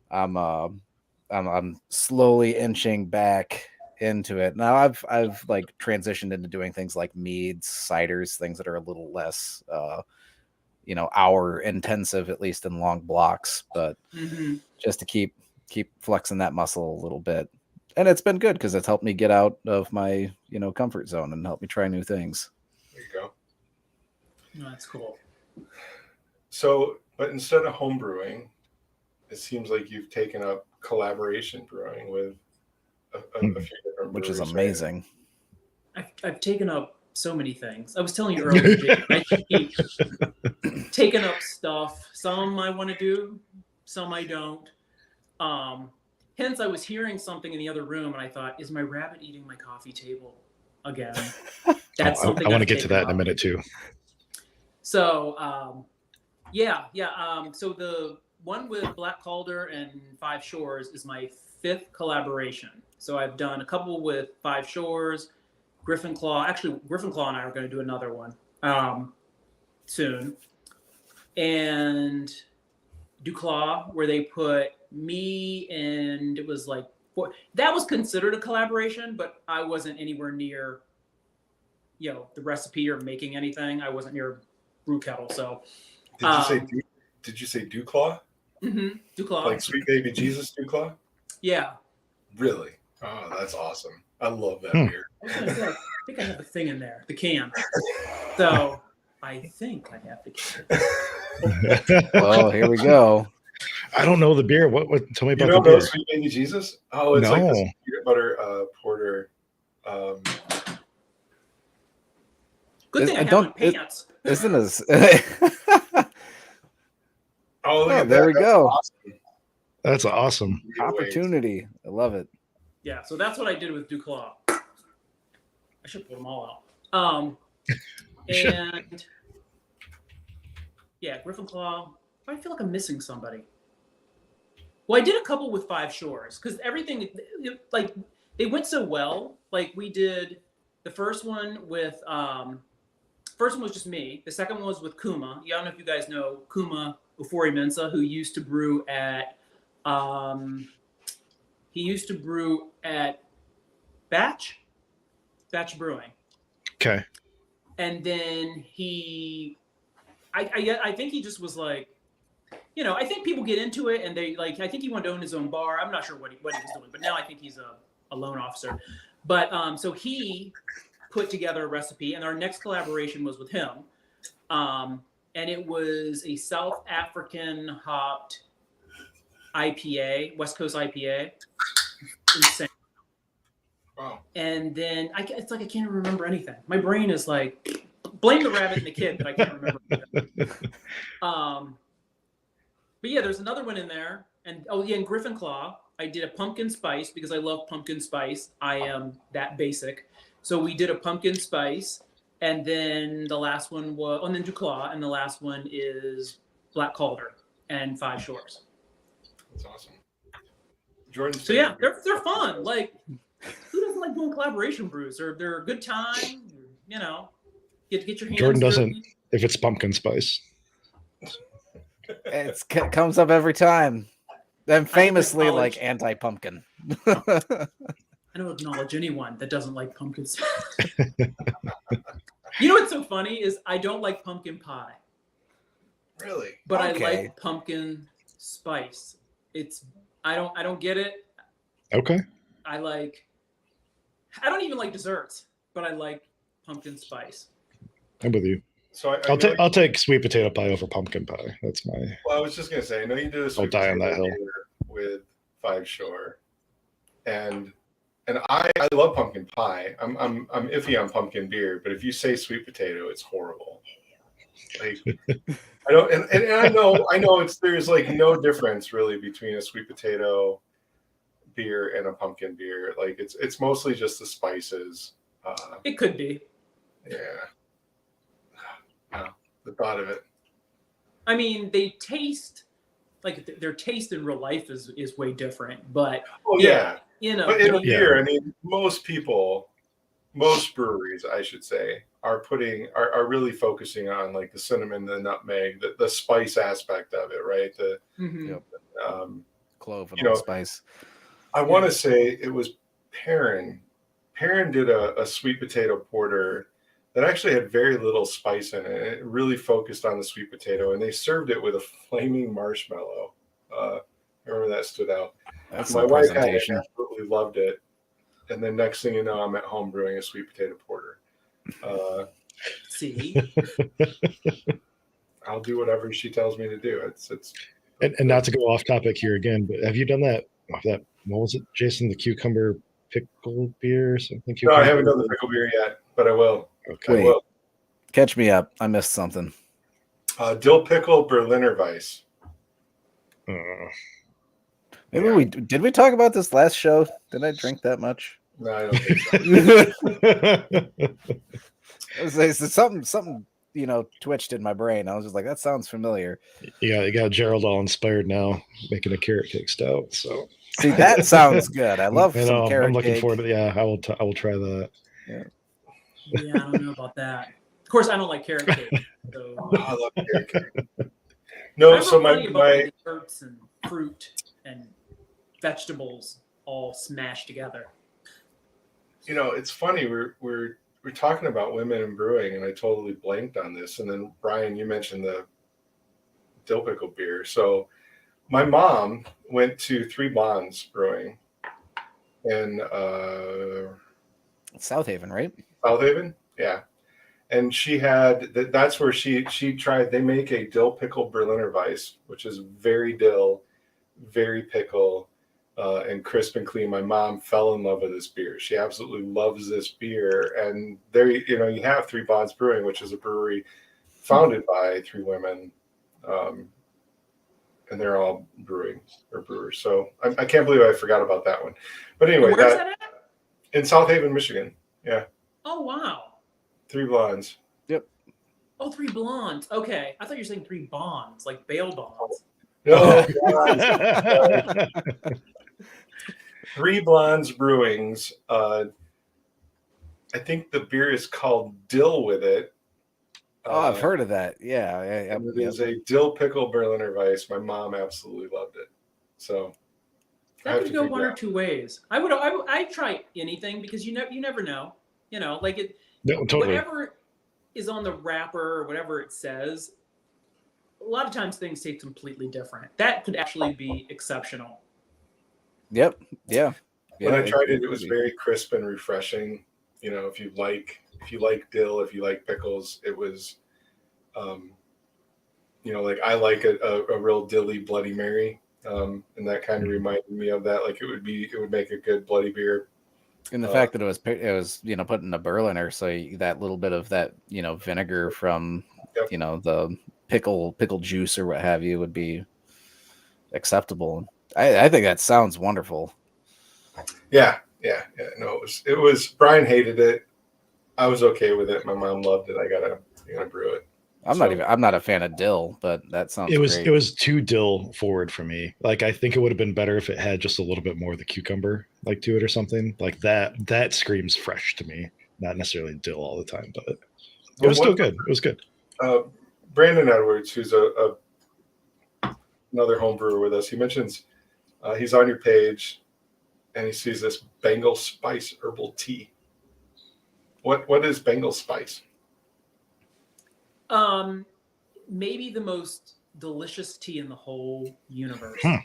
I'm slowly inching back into it. Now I've like transitioned into doing things like meads, ciders, things that are a little less hour intensive, at least in long blocks, but just to keep flexing that muscle a little bit. And it's been good because it's helped me get out of my comfort zone and help me try new things. There you go. No, that's cool. So, but instead of home brewing, it seems like you've taken up collaboration brewing with a few different which brewers, is amazing. Right? I've taken up so many things. I was telling you earlier, Jake, I keep taking up stuff. Some I want to do, some I don't. Hence, I was hearing something in the other room, and I thought, is my rabbit eating my coffee table again? That's something I want to get to that in a minute too. So, so the one with Black Calder and Five Shores is my 5th collaboration. So I've done a couple with Five Shores, Griffin Claw. Actually, Griffin Claw and I are going to do another one soon. And Duclaw, where they put me, and it was like that was considered a collaboration, but I wasn't anywhere near the recipe or making anything. I wasn't near brew kettle. So did you say Duclaw? Mm-hmm. Duclaw. Like Sweet Baby Jesus Duclaw? Yeah. Really? Oh, that's awesome. I love that beer. I think I have the thing in there, the can. So I think I have the can. Well, here we go. I don't know the beer. What tell me about the beer. You don't know Sweet Baby Jesus? Oh, it's like this peanut butter porter. Good thing I have my pants. Isn't this? Oh, look at there that. We go. Awesome. That's awesome. Opportunity. I love it. Yeah, so that's what I did with Duclaw. I should put them all out. And yeah, Griffin Claw. I feel like I'm missing somebody. Well, I did a couple with Five Shores because everything, like, they went so well. Like, we did the first one with, first one was just me. The second one was with Kuma. Yeah, I don't know if you guys know Kuma Ufori Mensa, who used to brew at He used to brew at Batch Brewing. Okay. And then I think he just was like, you know, I think people get into it and they like, I think he wanted to own his own bar. I'm not sure what he was doing, but now I think he's a loan officer. But so he put together a recipe, and our next collaboration was with him. And it was a South African hopped IPA, West Coast IPA. Insane. Wow. And then it's like I can't remember anything. My brain is like, blame the rabbit and the kid, but I can't remember. But yeah, there's another one in there. And in Griffin Claw, I did a pumpkin spice because I love pumpkin spice. I am that basic. So we did a pumpkin spice. And then the last one was, and then Duclaw. And the last one is Black Calder and Five Shores. That's awesome. Jordan. So yeah, they're fun. Like, who doesn't like doing collaboration brews? They're a good time. You know, get your hands Jordan doesn't dirty. if it's pumpkin spice. It comes up every time. Then famously like anti-pumpkin. I don't acknowledge anyone that doesn't like pumpkin spice. You know what's so funny is I don't like pumpkin pie. Really? But Okay. I like pumpkin spice. I don't get it. Okay. I don't even like desserts, but I like pumpkin spice. I'm with you. So I'll take sweet potato pie over pumpkin pie. That's my. Well, I was just gonna say, I know you did a sweet die on that potato hill. beer with Five Shore, and I love pumpkin pie. I'm iffy on pumpkin beer, but if you say sweet potato, it's horrible. Like I don't, and I know there's like no difference really between a sweet potato beer and a pumpkin beer. Like it's mostly just the spices. It could be. Yeah. No, the thought of it. I mean, they taste like their taste in real life is way different, but Oh yeah. you know, But in a beer, I mean, most breweries, I should say, are really focusing on like the cinnamon, the nutmeg, the spice aspect of it, right? The Clove and allspice. I want to say it was Perrin. Perrin did a sweet potato porter that actually had very little spice in it. It really focused on the sweet potato, and they served it with a flaming marshmallow. I remember that stood out. That's My some wife had it, presentation. absolutely loved it. And then next thing you know, I'm at home brewing a sweet potato porter. see, I'll do whatever she tells me to do. And not to go off topic here again, but have you done that? What was it, Jason? The cucumber pickle beer or something? No, I haven't done the pickle beer yet, but I will. Okay. Wait. I will. Catch me up. I missed something. Dill pickle Berliner Weiss. Maybe did we talk about this last show? Did I drink that much? No, I don't think so. So something twitched in my brain. I was just like, that sounds familiar. Yeah, you got Gerald all inspired now, making a carrot cake stout. So See, that sounds good. I love some carrot I'm looking cake. forward to. Yeah, I will try that. yeah, I don't know about that. Of course, I don't like carrot cake. So. I love carrot cake. No, so my desserts and fruit and vegetables all smashed together. It's funny. We're talking about women in brewing, and I totally blanked on this. And then Brian, you mentioned the dill pickle beer. So my mom went to Three Bonds Brewing in South Haven, right? South Haven, yeah. And she had that's where she tried. They make a dill pickle Berliner Weiss, which is very dill, very pickle, and crisp and clean. My mom fell in love with this beer. She absolutely loves this beer. And there, you have Three Bonds Brewing, which is a brewery founded by three women, and they're all brewers. So I can't believe I forgot about that one. But anyway, where's that at? In South Haven, Michigan. Yeah. Oh wow. Three Blondes. Yep. Oh, Three Blondes. Okay, I thought you were saying three bonds, like bail bonds. No. Three Blondes Brewings. I think the beer is called Dill with it. I've heard of that. Yeah. It is a dill pickle Berliner Weiss. My mom absolutely loved it. So That could go one or two ways. I try anything because you never know. You know, like it. No, totally. Whatever is on the wrapper or whatever it says, a lot of times things taste completely different. That could actually be exceptional. Yep. Yeah. When I tried it, it was very crisp and refreshing. You know, if you like dill, if you like pickles, it was, you know, like I like a real dilly Bloody Mary, and that kind of reminded me of that. Like it would make a good bloody beer. And the fact that it was put in a Berliner, so that little bit of that vinegar from the pickle juice or what have you would be acceptable. I think that sounds wonderful. Yeah. No, it was. Brian hated it. I was okay with it. My mom loved it. I gotta brew it. I'm not a fan of dill, but that sounds great. It was too dill forward for me. Like I think it would have been better if it had just a little bit more of the cucumber like to it or something. Like that screams fresh to me. Not necessarily dill all the time, but it was still good. It was good. Brandon Edwards, who's another home brewer with us, he mentions he's on your page and he sees this Bengal spice herbal tea. What is Bengal spice? Maybe the most delicious tea in the whole universe. I'm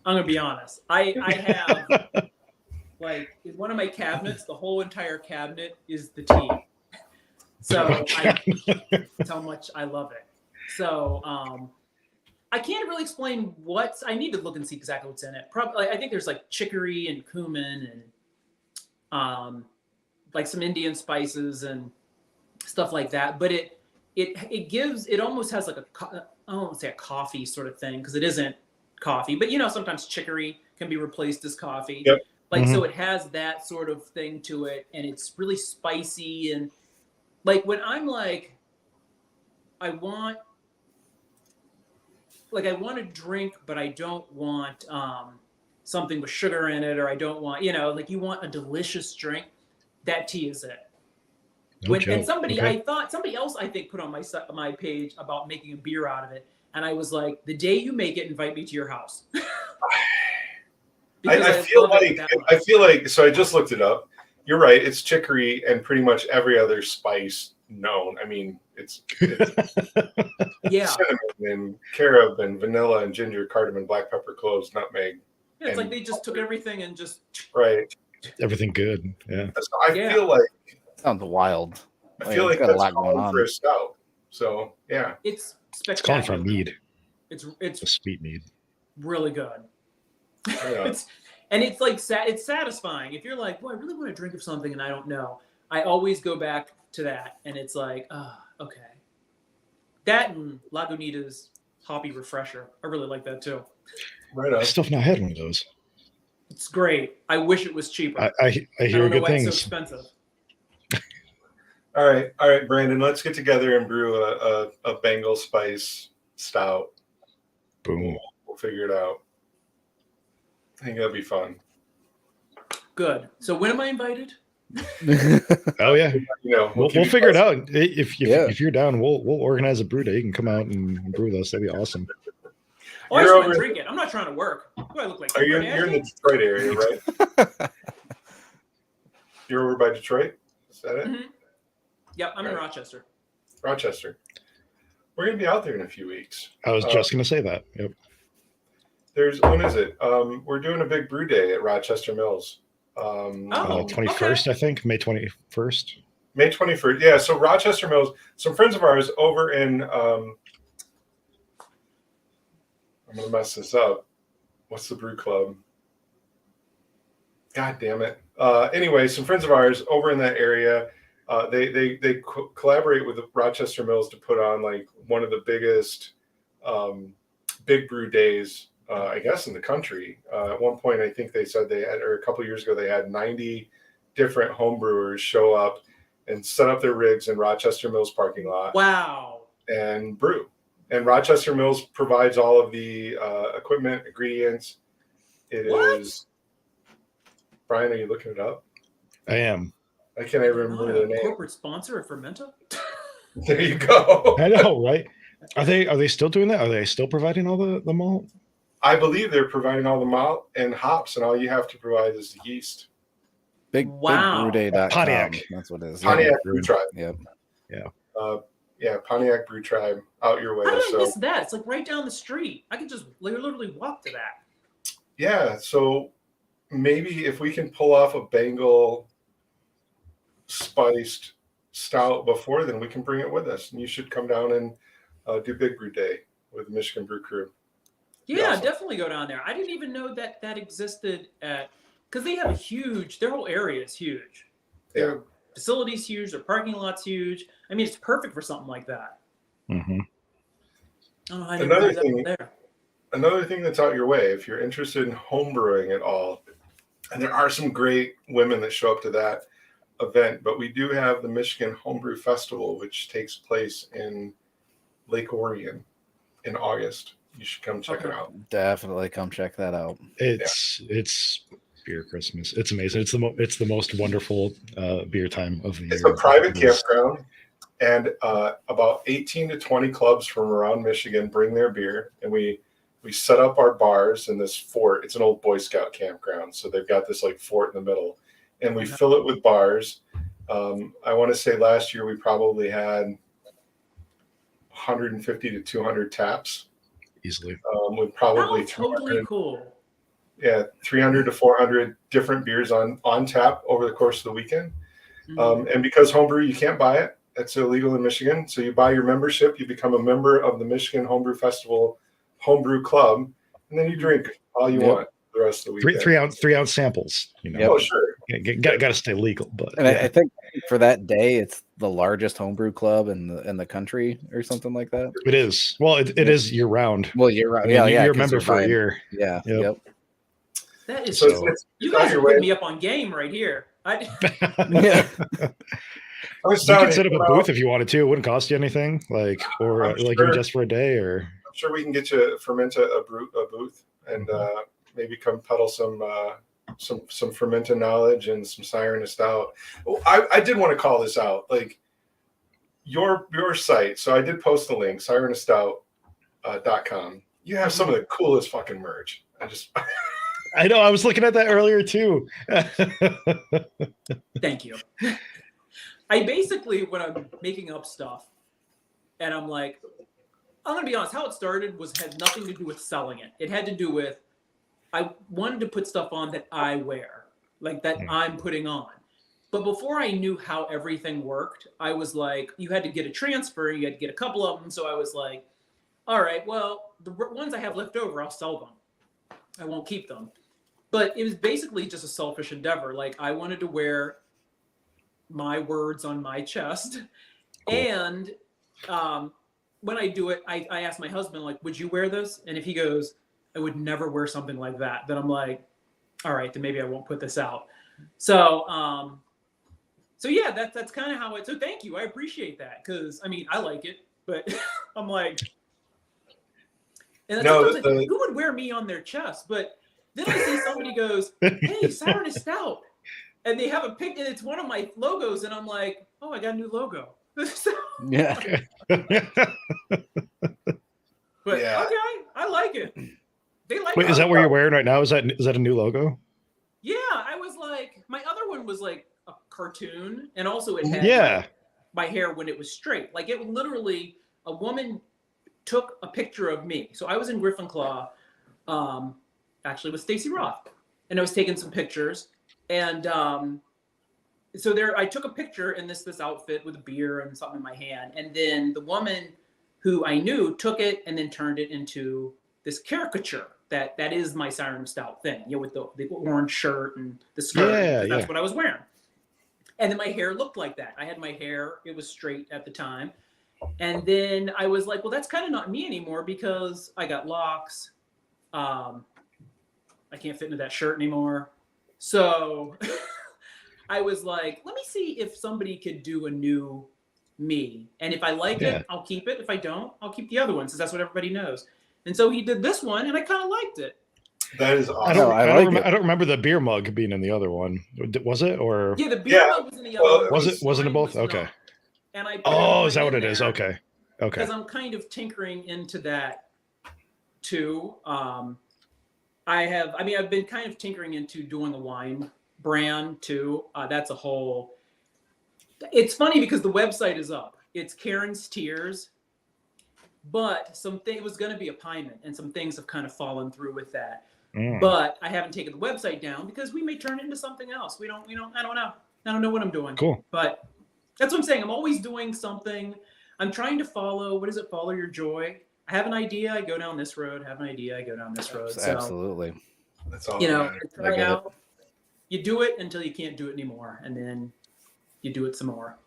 gonna be honest. I have like in one of my cabinets, the whole entire cabinet is the tea. So that's how much I love it. So I can't really explain I need to look and see exactly what's in it. Probably I think there's like chicory and cumin and like some Indian spices and stuff like that, but it almost has like I don't want to say a coffee sort of thing because it isn't coffee, but sometimes chicory can be replaced as coffee. Yep. Like so it has that sort of thing to it, and it's really spicy. And like when I'm like I want to drink, but I don't want something with sugar in it, or I don't want like you want a delicious drink. That tea is it. And somebody else I think put on my page about making a beer out of it, and I was like, the day you make it, invite me to your house. I feel like so I just looked it up. You're right. It's chicory and pretty much every other spice known. I mean, it's yeah, cinnamon and carob and vanilla and ginger, cardamom, black pepper, cloves, nutmeg. Yeah, it's like they just took everything and just everything good. Yeah. So I feel like sounds wild. I feel like got a that's lot going on for a stout. So yeah, it's spectacular. It's calling for a mead. It's a sweet mead. Really good. Yeah. It's like it's satisfying. If you're like, well, I really want to drink of something and I don't know, I always go back to that, and it's like, okay. That and Lagunitas Hoppy Refresher. I really like that too. Right on. I still have not had one of those. It's great. I wish it was cheaper. I hear good things. It's so expensive. All right, Brandon. Let's get together and brew a Bengal spice stout. Boom. We'll figure it out. I think that'll be fun. Good. So when am I invited? Oh yeah. We'll figure it out. If you're down, we'll organize a brew day. You can come out and brew with us. That'd be awesome. Oh, I just want to drink it. I'm not trying to work. What do I look like? You're in the Detroit area, right? You're over by Detroit? Is that it? Mm-hmm. Yep, I'm in Rochester. We're going to be out there in a few weeks. I was just going to say that. Yep. When is it? We're doing a big brew day at Rochester Mills. 21st, okay. I think. May 21st. May 21st. Yeah, so Rochester Mills, some friends of ours over in, I'm going to mess this up. What's the brew club? God damn it. Anyway, some friends of ours over in that area, they collaborate with the Rochester Mills to put on like one of the biggest big brew days, I guess, in the country. At one point, I think they said or a couple of years ago, they had 90 different home brewers show up and set up their rigs in Rochester Mills parking lot. Wow. And brew. And Rochester Mills provides all of the equipment, ingredients. What? Brian, are you looking it up? I am. I can't even remember the name. Corporate sponsor of Fermenta? There you go. I know, right? Are they still doing that? Are they still providing all the malt? I believe they're providing all the malt and hops, and all you have to provide is the yeast. Wow. BigBrewDay.com. Pontiac. That's what it is. Pontiac Brew Tribe. Yep. Yeah, Pontiac Brew Tribe out your way. How did I So miss that? It's like right down the street. I could just literally walk to that. yeah, so maybe if we can pull off a Bengal spiced stout before then, we can bring it with us, and you should come down and do Big Brew Day with the Michigan Brew Crew. Yeah, Awesome. definitely go down there. I didn't even know that existed because they have their whole area is huge. Yeah. Their facility's huge, their parking lot's huge. I mean, it's perfect for something like that. Mm-hmm. Oh, I never knew that was there. Another thing that's out your way, if you're interested in homebrewing at all, and there are some great women that show up to that event, but we do have the Michigan Homebrew Festival, which takes place in Lake Orion in August. You should come check it out. Definitely come check that out. It's beer Christmas. It's amazing. It's the most wonderful beer time of the year. It's a private campground, and about 18 to 20 clubs from around Michigan bring their beer, and we set up our bars in this fort. It's an old Boy Scout campground, so they've got this like fort in the middle, and we fill it with bars. I want to say last year we probably had 150 to 200 taps. Easily. With probably totally cool. Yeah, 300 to 400 different beers on tap over the course of the weekend. Mm-hmm. And because homebrew, you can't buy it. It's illegal in Michigan. So you buy your membership, you become a member of the Michigan Homebrew Festival Homebrew Club, and then you drink all you want the rest of the weekend. Three ounce samples. You know. Yep. Oh, sure. Got to stay legal, but and I think for that day, it's the largest homebrew club in the country or something like that. It is. Well, it is year round. Well, year round. I mean, Yeah, you're a member for a year. Yeah. Yep. That is So you guys are putting me up on game right here. Yeah. You could set up a booth if you wanted to. It wouldn't cost you anything, like even just for a day. Or I'm sure we can get you Fermenta a booth, and maybe come peddle some Fermenta knowledge and some Siren of Stout. Oh, I did want to call this out, like your site. So I did post the link, sirenofstout.com. You have some of the coolest fucking merch. I know. I was looking at that earlier too. Thank you. I basically, when I'm making up stuff, and I'm like, I'm gonna be honest. How it started had nothing to do with selling it. It had to do with I wanted to put stuff on that I wear, like that I'm putting on. But before I knew how everything worked, I was like, you had to get a transfer, you had to get a couple of them. So I was like, all right, well, the ones I have left over, I'll sell them. I won't keep them. But it was basically just a selfish endeavor. Like I wanted to wear my words on my chest. Cool. And when I do it, I ask my husband, like, would you wear this? And if he goes, I would never wear something like that, then I'm like, all right, then maybe I won't put this out. So yeah, that's kind of how so thank you. I appreciate that. Cause I mean, I like it, but I'm like, and like, who would wear me on their chest? But then I see somebody goes, hey, Siren of Stout. And they have a pic, and it's one of my logos, and I'm like, oh, I got a new logo. Yeah. But yeah. Okay, I like it. They like. Wait, is that where you're wearing right now? Is that a new logo? Yeah, I was like, my other one was like a cartoon, and also it had my hair when it was straight. Like it literally, a woman took a picture of me. So I was in Griffin Claw, actually with Stacy Roth, and I was taking some pictures. And so there, I took a picture in this outfit with a beer and something in my hand. And then the woman who I knew took it and then turned it into this caricature that is my Siren of Stout thing, with the orange shirt and the skirt. That's what I was wearing. And then my hair looked like that. I had my hair, it was straight at the time. And then I was like, well, that's kind of not me anymore because I got locks. I can't fit into that shirt anymore. So I was like, let me see if somebody could do a new me. And if I like it, I'll keep it. If I don't, I'll keep the other one, since that's what everybody knows. And so he did this one, and I kind of liked it. That is awesome. I don't remember the beer mug being in the other one. Was it? Or yeah, the beer mug was in the other one. Wasn't it both? Okay. And I is that what it is? Okay. Because I'm kind of tinkering into that too. I've been kind of tinkering into doing a wine brand too. That's a whole. It's funny because the website is up. It's Karen's Tears, but it was going to be a piment, and some things have kind of fallen through with that. But I haven't taken the website down because we may turn it into something else. I don't know. I don't know what I'm doing. Cool. But that's what I'm saying. I'm always doing something. I'm trying to follow your joy. I have an idea, I go down this road. Have an idea, I go down this road. So, absolutely. That's all. Try out. You do it until you can't do it anymore, and then you do it some more.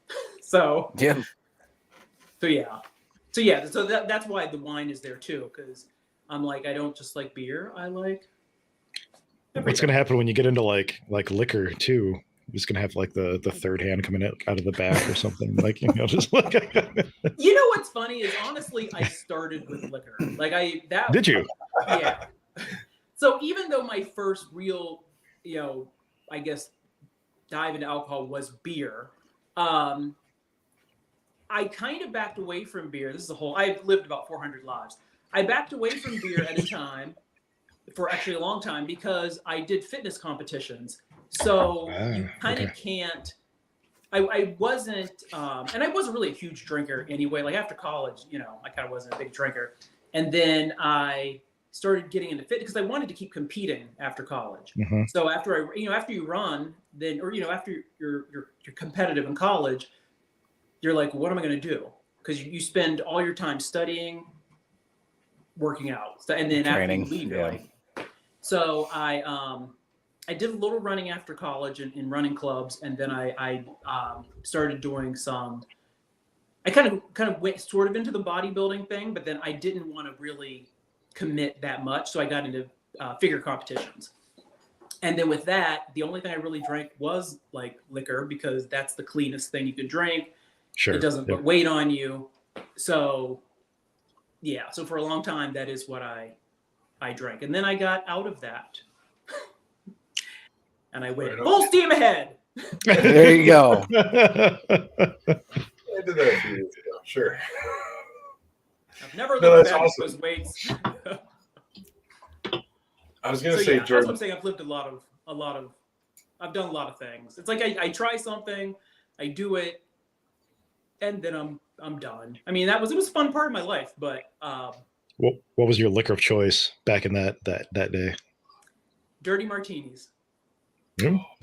So yeah. So that's why the wine is there too, because I'm like, I don't just like beer. I like everything. What's gonna happen when you get into like liquor too? You're just gonna have like the third hand coming out of the back or something, like just like. You know what's funny is honestly, I started with liquor. Did you? Yeah. So even though my first real, I guess, dive into alcohol was beer, I kind of backed away from beer. I've lived about 400 lives. I backed away from beer at a time, for actually a long time, because I did fitness competitions. So you kind of can't, I wasn't, and I wasn't really a huge drinker anyway. Like after college, I kind of wasn't a big drinker. And then I started getting into fitness because I wanted to keep competing after college. Mm-hmm. So after you run, then, or, after you're competitive in college, you're like, what am I going to do? Because you spend all your time studying, working out, and then training. After you leave, you're like, so I did a little running after college in running clubs, and then I started doing some. I kind of went sort of into the bodybuilding thing, but then I didn't want to really commit that much, so I got into figure competitions. And then with that, the only thing I really drank was like liquor, because that's the cleanest thing you can drink. Sure. It doesn't put weight on you. So yeah, so for a long time, that is what I drank, and then I got out of that. And I went full steam ahead. There you go. I did that a few years ago. Sure. I've never looked back at awesome. those weights. I was going to say, Jordan. That's what I'm saying. I've lived I've done a lot of things. It's like I try something, I do it, and then I'm done. I mean, it was a fun part of my life, but what was your liquor of choice back in that day? Dirty martinis.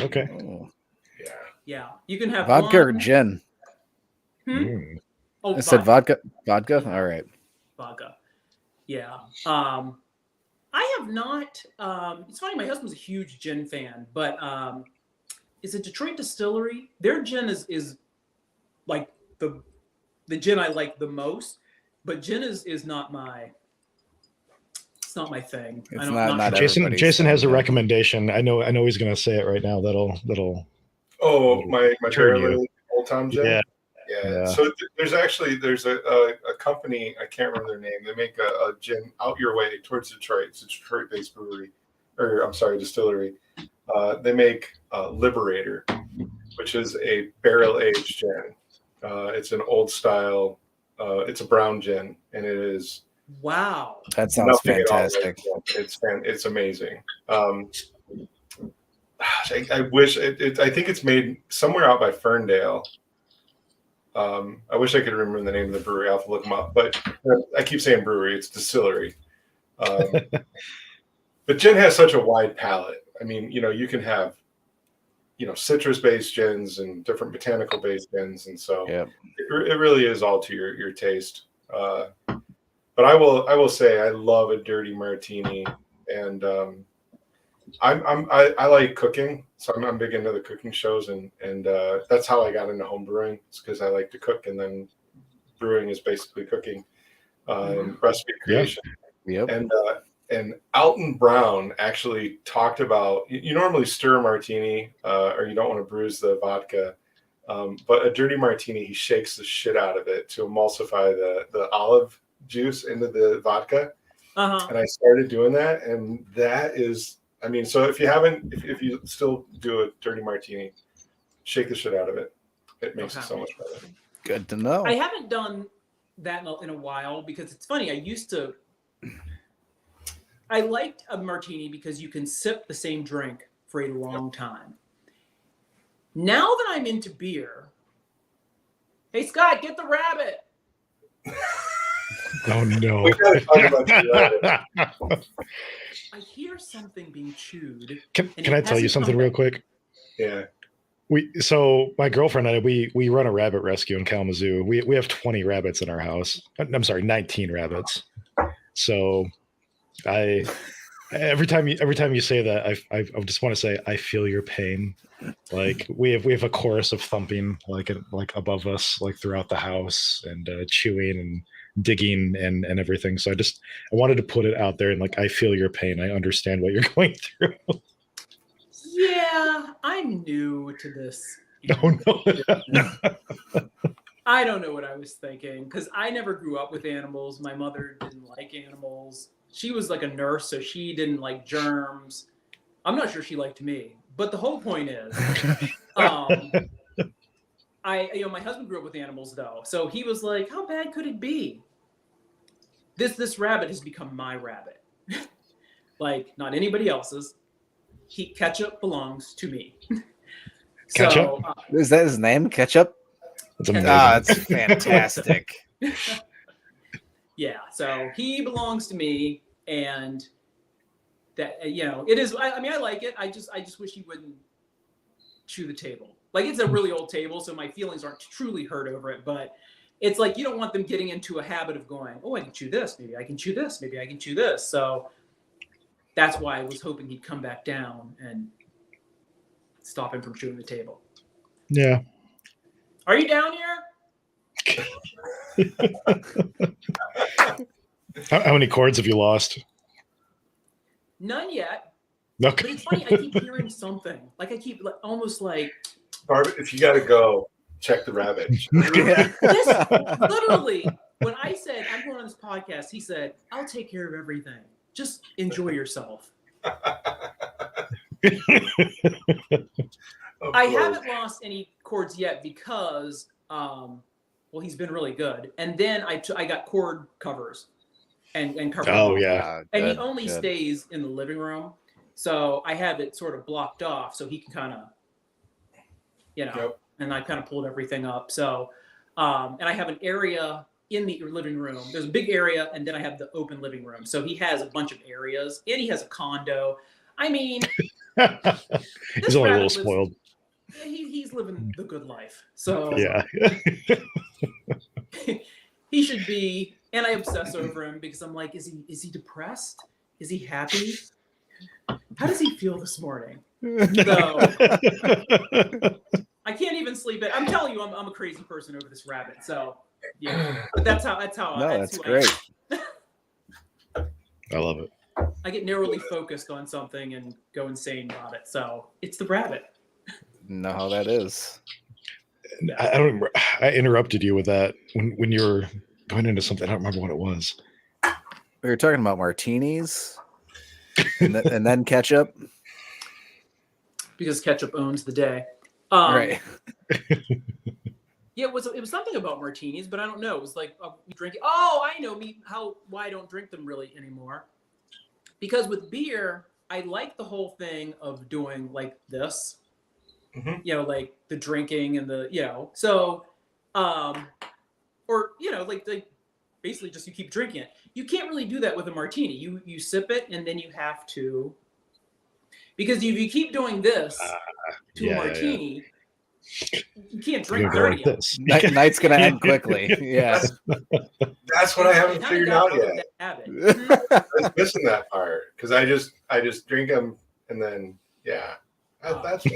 Okay. Oh. Yeah. You can have vodka or gin. Oh, I said vodka. Vodka. All right. Vodka. Yeah. I have not. It's funny. My husband's a huge gin fan, but is it Detroit Distillery? Their gin is like the gin I like the most, but gin is not my. It's not my thing. It's not Jason has a recommendation. I know he's going to say it right now. That'll. Oh, my favorite Old Town gin. Yeah. So there's a company, I can't remember their name. They make a gin out your way towards Detroit. It's a Detroit-based distillery. They make Liberator, which is a barrel-aged gin. It's an old style. It's a brown gin, and it is. Wow. That sounds fantastic. It's amazing. I wish I think it's made somewhere out by Ferndale. I wish I could remember the name of the brewery. I'll have to look them up. But I keep saying brewery. It's distillery. But gin has such a wide palette. I mean, you can have, citrus-based gins and different botanical-based gins, and so it really is all to your taste. But I will say I love a dirty martini, and I like cooking, so I'm big into the cooking shows, and that's how I got into home brewing. It's because I like to cook, and then brewing is basically cooking and recipe creation. Yep. And Alton Brown actually talked about you normally stir a martini, or you don't want to bruise the vodka, but a dirty martini, he shakes the shit out of it to emulsify the olive juice into the vodka. And I started doing that, and that is. I mean, so if you still do a dirty martini, shake the shit out of it. It makes it so much better. Good to know. I haven't done that in a while because it's funny. I used to. I liked a martini because you can sip the same drink for a long time. Now that I'm into beer, hey Scott, get the rabbit. Oh no! We gotta talk about the rabbit. I hear something being chewed. Can I tell you something real quick? Yeah. So my girlfriend and I, we run a rabbit rescue in Kalamazoo. We have 20 rabbits in our house. I'm sorry, 19 rabbits. So every time you say that, I just want to say I feel your pain. Like we have a chorus of thumping like above us, like throughout the house, and chewing and digging and everything. So I wanted to put it out there, and like I feel your pain. I understand what you're going through. Yeah, I'm new to this. Oh no. I don't know what I was thinking because I never grew up with animals. My mother didn't like animals. She was like a nurse, so she didn't like germs. I'm not sure she liked me, but the whole point is, my husband grew up with animals though, so he was like, "How bad could it be?" This rabbit has become my rabbit, like not anybody else's. Ketchup belongs to me. Ketchup? Is that his name? Ketchup? That's amazing. That's fantastic. Yeah, so he belongs to me, and that it is. I mean, I like it. I just wish he wouldn't chew the table. Like it's a really old table, so my feelings aren't truly hurt over it. But it's like you don't want them getting into a habit of going, "Oh, I can chew this. Maybe I can chew this. Maybe I can chew this." So that's why I was hoping he'd come back down and stop him from chewing the table. Yeah. Are you down here? How many chords have you lost? None yet. Okay. But it's funny. I keep hearing something. Like I keep almost like. Barb, if you got to go, check the rabbit. Literally, when I said I'm going on this podcast, he said, "I'll take care of everything. Just enjoy yourself." I haven't lost any chords yet because, he's been really good. And then I got chord covers and covered. Oh yeah. And he only stays in the living room, so I have it sort of blocked off so he can kind of, Yep. And I kind of pulled everything up. So, and I have an area in the living room. There's a big area, and then I have the open living room. So he has a bunch of areas, and he has a condo. I mean, he's only a little spoiled. He's living the good life. So yeah. He should be, and I obsess over him because I'm like, is he depressed? Is he happy? How does he feel this morning? So I can't even sleep. I'm telling you, I'm a crazy person over this rabbit. So yeah, but that's how. No, that's great. I love it. I get narrowly focused on something and go insane about it. So it's the rabbit. Know how that is. I don't remember. I interrupted you with that when you were going into something. I don't remember what it was. We were talking about martinis and then ketchup. Because ketchup owns the day. Right. Yeah, it was something about martinis, but I don't know. It was like drinking. Oh, I know why I don't drink them really anymore. Because with beer, I like the whole thing of doing like this. Mm-hmm. Like the drinking and the, so, or, like basically just you keep drinking it. You can't really do that with a martini. You sip it and then you have to, because if you keep doing this to a martini, you can't drink dirty. Like this. Night's going to end quickly. Yeah. That's what I haven't figured out yet. I was missing that part because I just drink them and then, yeah. That's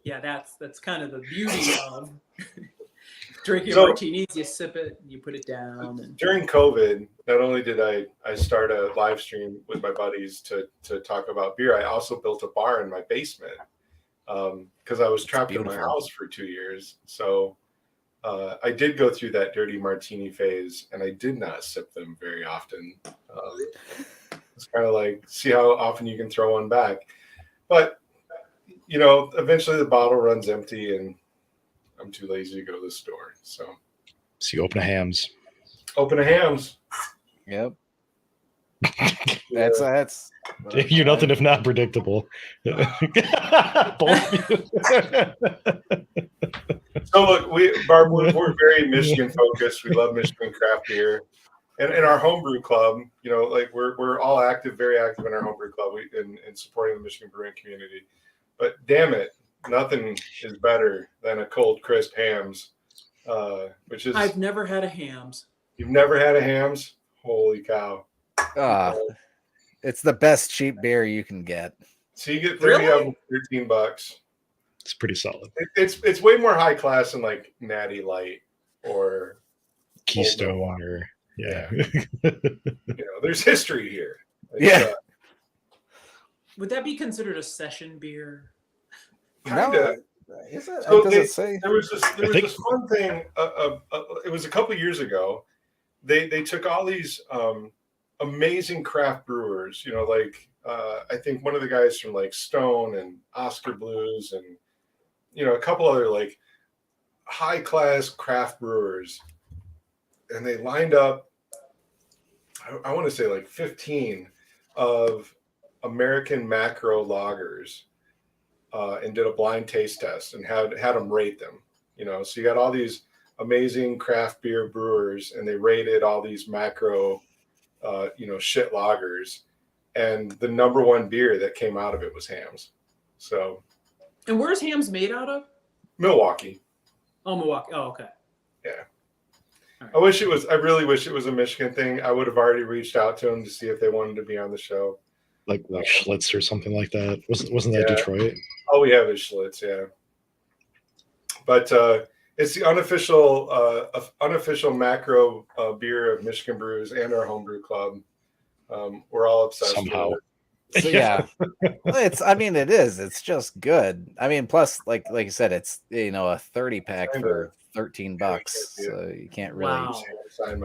yeah, that's kind of the beauty of drinking martinis. You sip it and you put it down. And during COVID, not only did I start a live stream with my buddies to talk about beer, I also built a bar in my basement because I was trapped in my house for 2 years. So I did go through that dirty martini phase, and I did not sip them very often. It's kind of like see how often you can throw one back. But, eventually the bottle runs empty and I'm too lazy to go to the store. So you open a Hams. Open a Hams. Yep. That's You're nothing if not predictable. Both of you. So look, Barb, we're very Michigan focused. We love Michigan craft beer, and in our homebrew club, you know, like we're all active, very active in our homebrew club in supporting the Michigan brewing community. But damn it, nothing is better than a cold crisp hams, which is I've never had a hams. You've never had a hams? Holy cow! It's the best cheap beer you can get. So you get 30 of them, $13. It's pretty solid. It's way more high class than like Natty Light or Keystone or yeah. There's history here. Would that be considered a session beer? Kinda. No, is it? So Does it say? There was this fun thing. It was a couple years ago. They took all these amazing craft brewers. You know, like I think one of the guys from like Stone and Oscar Blues, and a couple other like high class craft brewers, and they lined up. I want to say like 15 of American macro lagers. And did a blind taste test and had them rate them. So you got all these amazing craft beer brewers, and they rated all these macro, shit lagers, and the number one beer that came out of it was hams. So, and where's hams made out of? Milwaukee. Oh, Milwaukee. Oh, okay. Yeah. Right. I really wish it was a Michigan thing. I would have already reached out to them to see if they wanted to be on the show. Like Schlitz or something like that. Wasn't that Detroit? All we have is Schlitz, yeah. But it's the unofficial macro beer of Michigan Brews and our homebrew club. We're all obsessed somehow. with it. So, yeah. It is. It's just good. I mean, plus, like you said, it's a 30-pack for $13. So you can't really. Wow.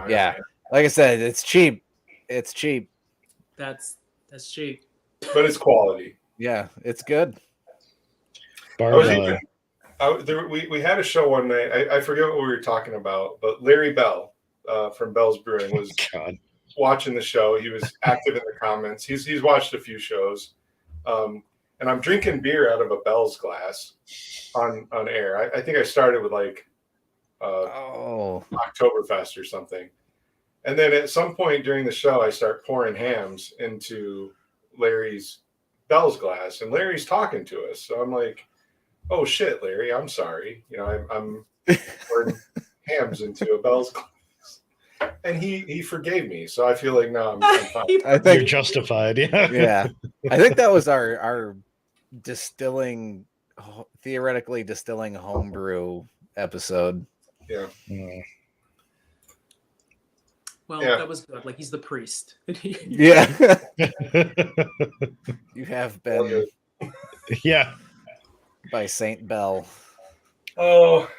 Yeah. Like I said, it's cheap. It's cheap. That's cheap. But it's quality. Yeah, it's good. Barb, we had a show one night. I forget what we were talking about, but Larry Bell from Bell's Brewing was watching the show. He was active in the comments. He's watched a few shows, and I'm drinking beer out of a Bell's glass on air. I think I started with like Oktoberfest or something, and then at some point during the show, I start pouring hams into Larry's Bell's glass, and Larry's talking to us. So I'm like, oh shit, Larry, I'm sorry. I'm pouring hams into a Bell's glass, and he forgave me. So I feel like now I'm fine. I think you're justified. Yeah. I think that was our theoretically distilling homebrew episode. Yeah. Well, that was good. Like, he's the priest. Yeah. You have been. Yeah. By Saint Bell. Oh.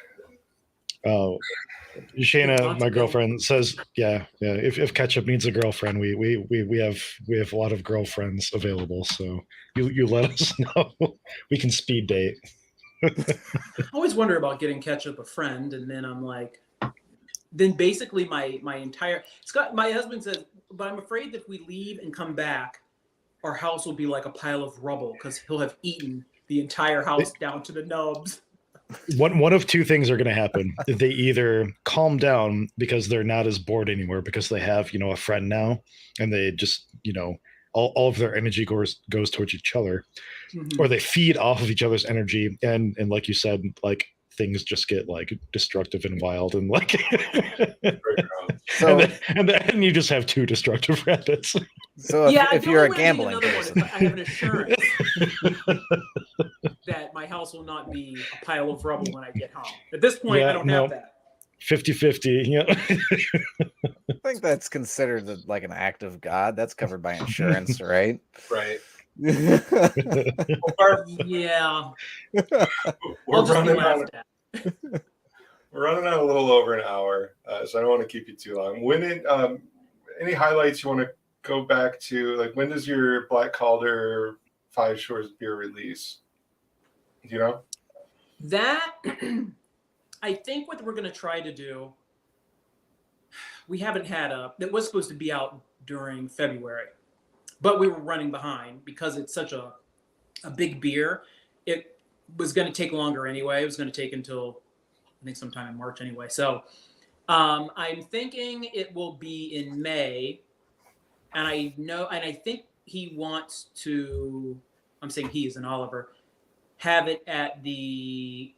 Shayna, my girlfriend, says, yeah. If ketchup needs a girlfriend, we have a lot of girlfriends available. So you let us know. We can speed date. I always wonder about getting ketchup a friend, and then I'm like, then basically my entire my husband says, but I'm afraid that if we leave and come back, our house will be like a pile of rubble because he'll have eaten the entire house down to the nubs. One of two things are going to happen. They either calm down because they're not as bored anymore because they have, a friend now, and they just, all of their energy goes towards each other, or they feed off of each other's energy. And like you said, like things just get like destructive and wild and like, and then you just have two destructive rabbits. So if you're a gambling person, I have an assurance that my house will not be a pile of rubble when I get home. At this point, I don't have that. 50-50. Yeah. I think that's considered like an act of God. That's covered by insurance, right? Right. Yeah. We're running on a little over an hour, so I don't want to keep you too long. Any highlights you want to go back to? Like, when does your Black Calder 5 Shores beer release? Do you know? That, I think what we're going to try to do, we haven't had that was supposed to be out during February, but we were running behind because it's such a big beer. It was going to take longer anyway. It was going to take until I think sometime in March anyway. So I'm thinking it will be in May, and I think he wants to. I'm saying he is an Oliver. Have it at the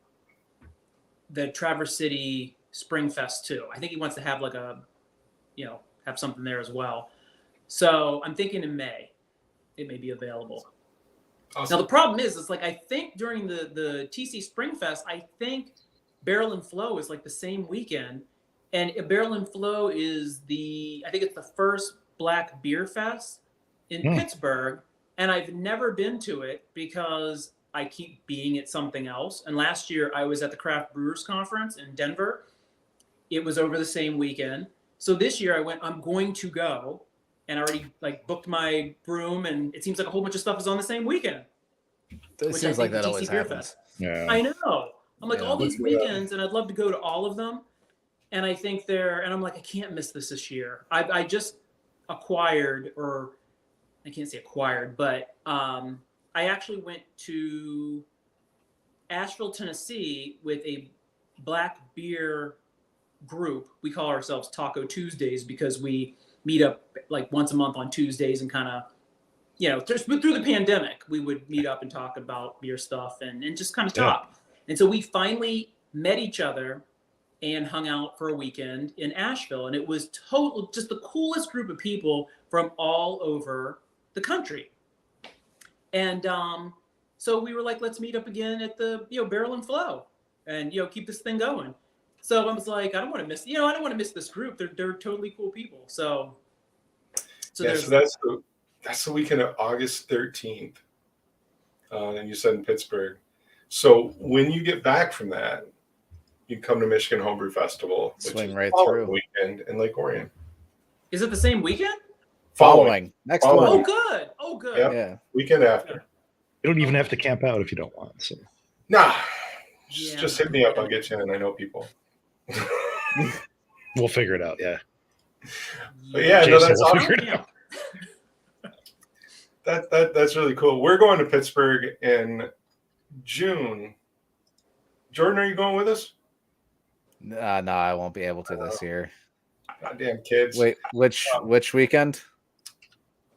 Traverse City Spring Fest too. I think he wants to have like have something there as well. So I'm thinking in May, it may be available. Awesome. Now the problem is like I think during the TC Spring Fest, I think Barrel and Flow is like the same weekend, and Barrel and Flow is I think it's the first Black Beer Fest in Pittsburgh, and I've never been to it because I keep being at something else. And last year I was at the Craft Brewers Conference in Denver. It was over the same weekend. So this year I'm going to go, and I already like booked my room, and it seems like a whole bunch of stuff is on the same weekend. It seems like that always happens. Yeah. I know. I'm like all these weekends, and I'd love to go to all of them. And I think and I'm like, I can't miss this year. I just acquired, or I can't say acquired, but I actually went to Asheville, Tennessee with a black beer group. We call ourselves Taco Tuesdays because we meet up like once a month on Tuesdays and kind of, through the pandemic, we would meet up and talk about beer stuff and just kind of talk. And so we finally met each other and hung out for a weekend in Asheville. And it was just the coolest group of people from all over the country. And so we were like, let's meet up again at the Barrel and Flow and keep this thing going. So I was like, I don't want to miss this group. They're totally cool people. So that's the weekend of August 13th. And you said in Pittsburgh. So when you get back from that, you come to Michigan Homebrew Festival, which Swing is right the through weekend in Lake Orion. Is it the same weekend? Following. Next one. Oh, good. Oh, good. Yep. Yeah. Weekend after. You don't even have to camp out if you don't want. So. Nah. Just hit me up. I'll get you in. I know people. We'll figure it out. Yeah. But that's awesome. That's really cool. We're going to Pittsburgh in June. Jordan, are you going with us? No, I won't be able to this year. Goddamn kids. Wait, which weekend?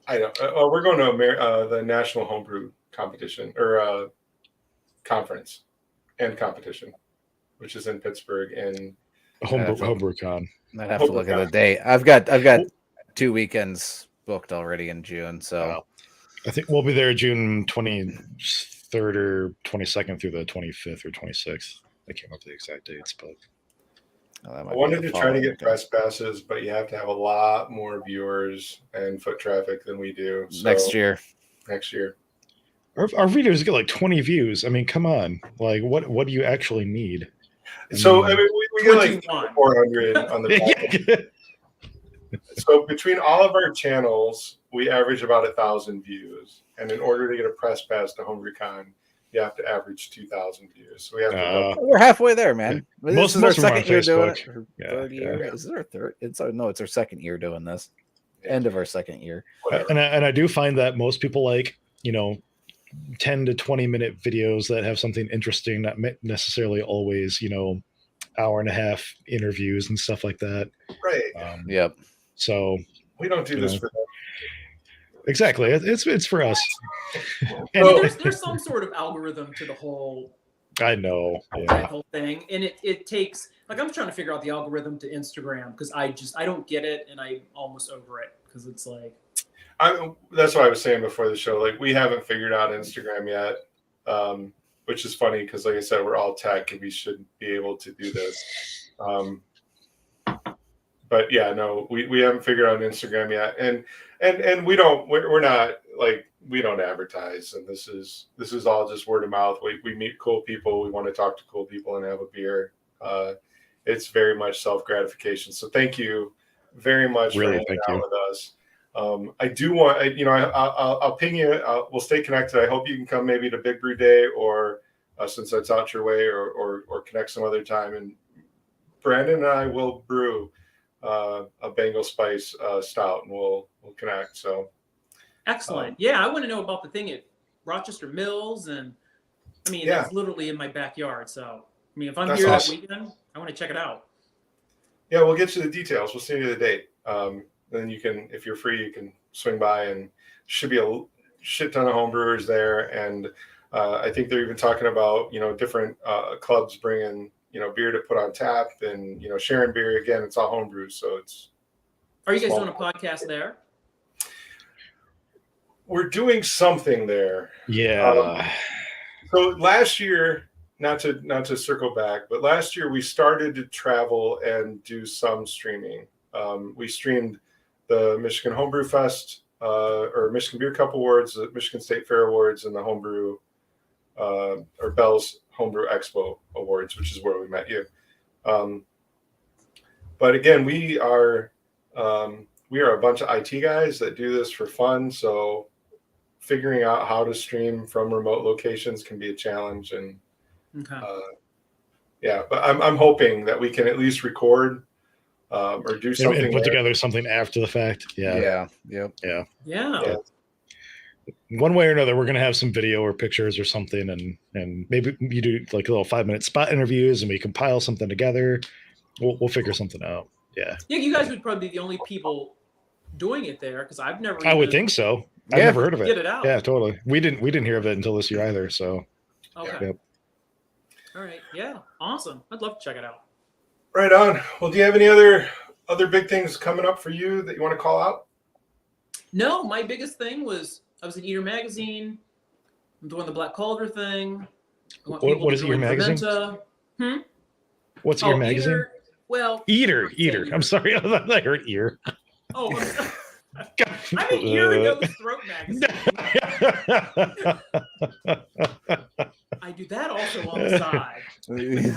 I don't. We're going to the National Homebrew Competition or conference and competition, which is in Pittsburgh in Homebrew Con. I'd have to look at the date. I've got 2 weekends booked already in June, so I think we'll be there June 23rd or 22nd through the 25th or 26th. I can't remember the exact dates, but I wanted to try to get press passes, but you have to have a lot more viewers and foot traffic than we do. So next year. Our videos get like 20 views. I mean, come on. Like, what do you actually need? We get like 400 on the So between all of our channels, we average about 1,000 views. And in order to get a press pass to HomebrewCon, you have to average 2,000 views. So we have to we're halfway there, man. Most is our second year doing it. Third year. Is it our third? It's our second year doing this. End of our second year. And I do find that most people like, 10 to 20 minute videos that have something interesting, not necessarily always, hour and a half interviews and stuff like that. Right. Yep. So we don't do this for them. Exactly. It's for us. There's some sort of algorithm to the whole. I know. That whole thing, and it takes like I'm trying to figure out the algorithm to Instagram because I don't get it, and I'm almost over it because it's like. That's what I was saying before the show. Like we haven't figured out Instagram yet, which is funny because, like I said, we're all tech and we should be able to do this. But yeah, no, we haven't figured out Instagram yet, and we're not like we don't advertise, and this is all just word of mouth. We meet cool people. We want to talk to cool people and have a beer. It's very much self gratification. So thank you very much for hanging out with us. I do want, I'll ping you. We'll stay connected. I hope you can come maybe to Big Brew Day or since that's out your way or connect some other time. And Brandon and I will brew a Bengal Spice stout, and we'll connect. So excellent. Yeah, I want to know about the thing at Rochester Mills, and I mean, Yeah. it's literally in my backyard. So I mean, if I'm That's here awesome. that weekend, I want to check it out. Yeah, we'll get you the details. We'll send you the date. Then you can, if you're free, you can swing by, and should be a shit ton of home brewers there. And I think they're even talking about, different clubs bringing, beer to put on tap, and, sharing beer. Again, it's all homebrew. So it's. Are you guys doing a podcast there? We're doing something there. Yeah. So last year, not to circle back, but last year we started to travel and do some streaming. We streamed the Michigan Homebrew Fest, or Michigan Beer Cup Awards, the Michigan State Fair Awards, and the Homebrew or Bell's Homebrew Expo Awards, which is where we met you. But again, we are a bunch of IT guys that do this for fun. So figuring out how to stream from remote locations can be a challenge. And Okay. but I'm hoping that we can at least record or do something and put together something after the fact. Yeah. Yeah. One way or another, we're gonna have some video or pictures or something, and maybe you do like a little 5-minute spot interviews, and we compile something together. We'll figure something out. Yeah, You guys would probably be the only people doing it there, because I've never. I would think so. I've Yeah. never heard of it. Get it out. Yeah, totally. We didn't hear of it until this year either. So Okay. Yep. All right. Yeah. Awesome. I'd love to check it out. Right on. Well, do you have any other big things coming up for you that you want to call out? No, my biggest thing was I was in Eater Magazine. I'm doing the Black Calder thing. I want people What to is Eater join Magazine? Fermenta. What's your magazine? Eater, well, Eater. I'm sorry, I heard ear. Oh, I'm sorry. I'm an ear, nose, throat magazine. I do that also on the side.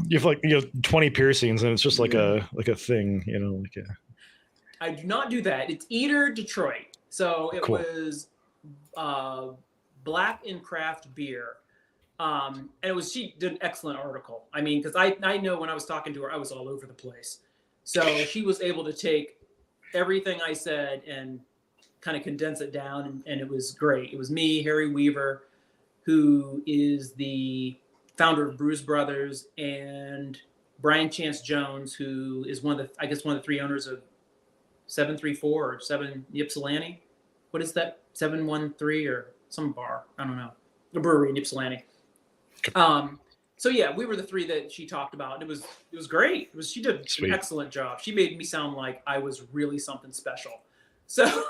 You have 20 piercings, and it's just like a thing, I do not do that. It's Eater Detroit. So it Cool. was Black and Craft Beer. And she did an excellent article. I mean, because I know when I was talking to her, I was all over the place. So she was able to take everything I said and kind of condense it down, and it was great. It was me, Harry Weaver, who is the founder of Brews Brothers, and Brian Chance Jones, who is one of the three owners of 734 or 7 Ypsilanti. What is that? 713 or some bar? I don't know. The brewery in Ypsilanti. So yeah, we were the three that she talked about. And it was great. She did an excellent job. She made me sound like I was really something special. So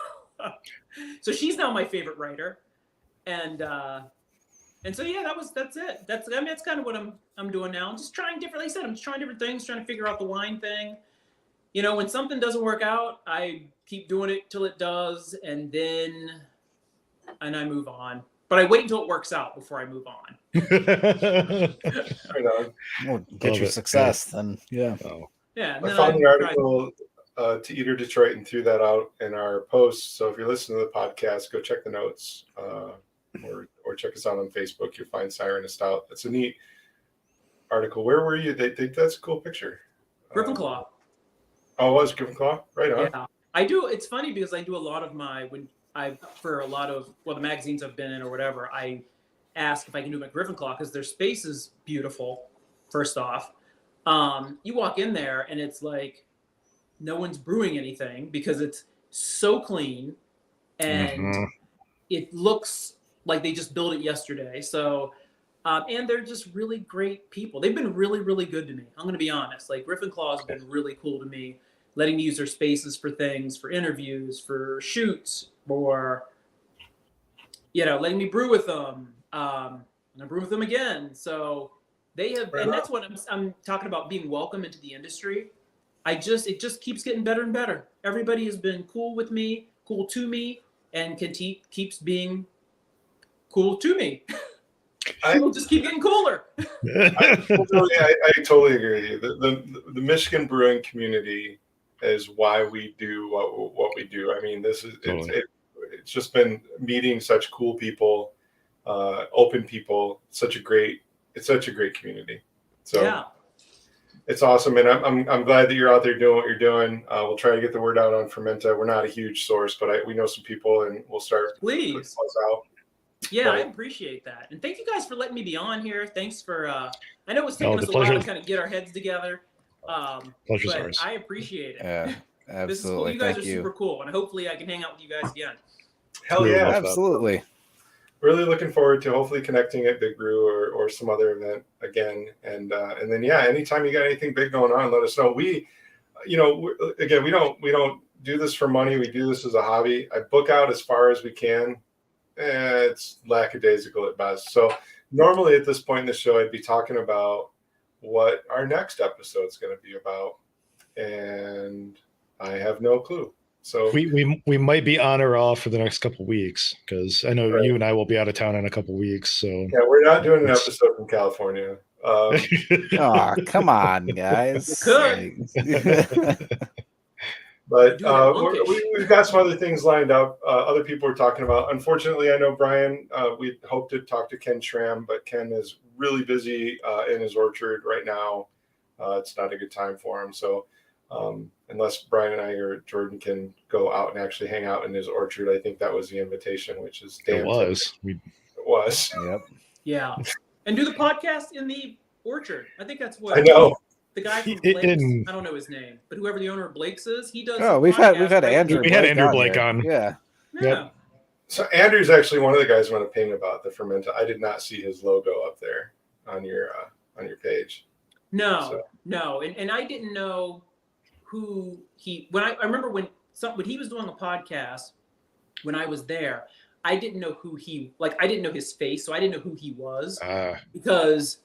so she's now my favorite writer. And so yeah, that's it. That's kind of what I'm doing now. I'm just trying different. Like I said, I'm just trying different things, trying to figure out the wine thing. When something doesn't work out, I keep doing it till it does, and I move on. But I wait until it works out before I move on. Right on. Well, get your success, then yeah. Oh. Yeah. I found the article to Eater Detroit and threw that out in our post. So if you're listening to the podcast, go check the notes or check us out on Facebook. You'll find Siren of Stout. It's a neat article. Where were you? They think that's a cool picture. Gryffindor. Oh, it was Gryffindor? Right on. Yeah. I do. It's funny because I do a lot of the magazines I've been in or whatever, I ask if I can do them at Gryffindor because their space is beautiful, first off. You walk in there and it's like no one's brewing anything because it's so clean and it looks like they just built it yesterday. So, and they're just really great people. They've been really, really good to me. I'm going to be honest. Like Gryffindor has been really cool to me, letting me use their spaces for things, for interviews, for shoots, or letting me brew with them. And I brew with them again. So they have, and that's what I'm talking about, being welcome into the industry. It just keeps getting better and better. Everybody has been cool with me, cool to me, and keeps being cool to me. We'll just keep getting cooler. I totally agree with you. The Michigan brewing community is why we do what we do. I mean, this is it's just been meeting such cool people, open people. It's such a great community. So yeah. It's awesome, and I'm glad that you're out there doing what you're doing. We'll try to get the word out on Fermenta. We're not a huge source, but we know some people, and we'll start putting Please. those out. Yeah, But I appreciate that, and thank you guys for letting me be on here. Thanks for. I know it was taking the us a while pleasure. to kind of get our heads together, Pleasure's but ours. I appreciate it. Yeah, absolutely. This is cool. You guys Thank are you. super cool, and hopefully I can hang out with you guys again. hell We yeah, love Absolutely. really looking forward to hopefully connecting at Big Brew or some other event again. And then yeah, anytime you got anything big going on, let us know. We again, we don't do this for money. We do this as a hobby. I book out as far as we can. It's lackadaisical at best. So normally at this point in the show, I'd be talking about what our next episode is going to be about, and I have no clue. So We might be on or off for the next couple weeks because I know Right. you and I will be out of town in a couple weeks. So yeah, we're not doing an episode from California. Oh, come on, guys. Could. But Do that monkish. we've got some other things lined up. Other people are talking about. Unfortunately, I know Brian. We hoped to talk to Ken Schramm, but Ken is really busy in his orchard right now. It's not a good time for him. So unless Brian and I or Jordan can go out and actually hang out in his orchard, I think that was the invitation, which is damn. it was. It was. Yep. Yeah, and do the podcast in the orchard. I think that's what I know. the guy from It- Blake's. in- I don't know his name, but whoever the owner of Blake's is, he does. Oh, the we've had podcast right Andrew. there. We had Blake Andrew Blake there. on. Yeah. Yeah. So Andrew's actually one of the guys I want to ping about the Fermenta. I did not see his logo up there on your page. No, and I didn't know who he. When I remember when he was doing a podcast when I was there, I didn't know who he I didn't know his face, so I didn't know who he was because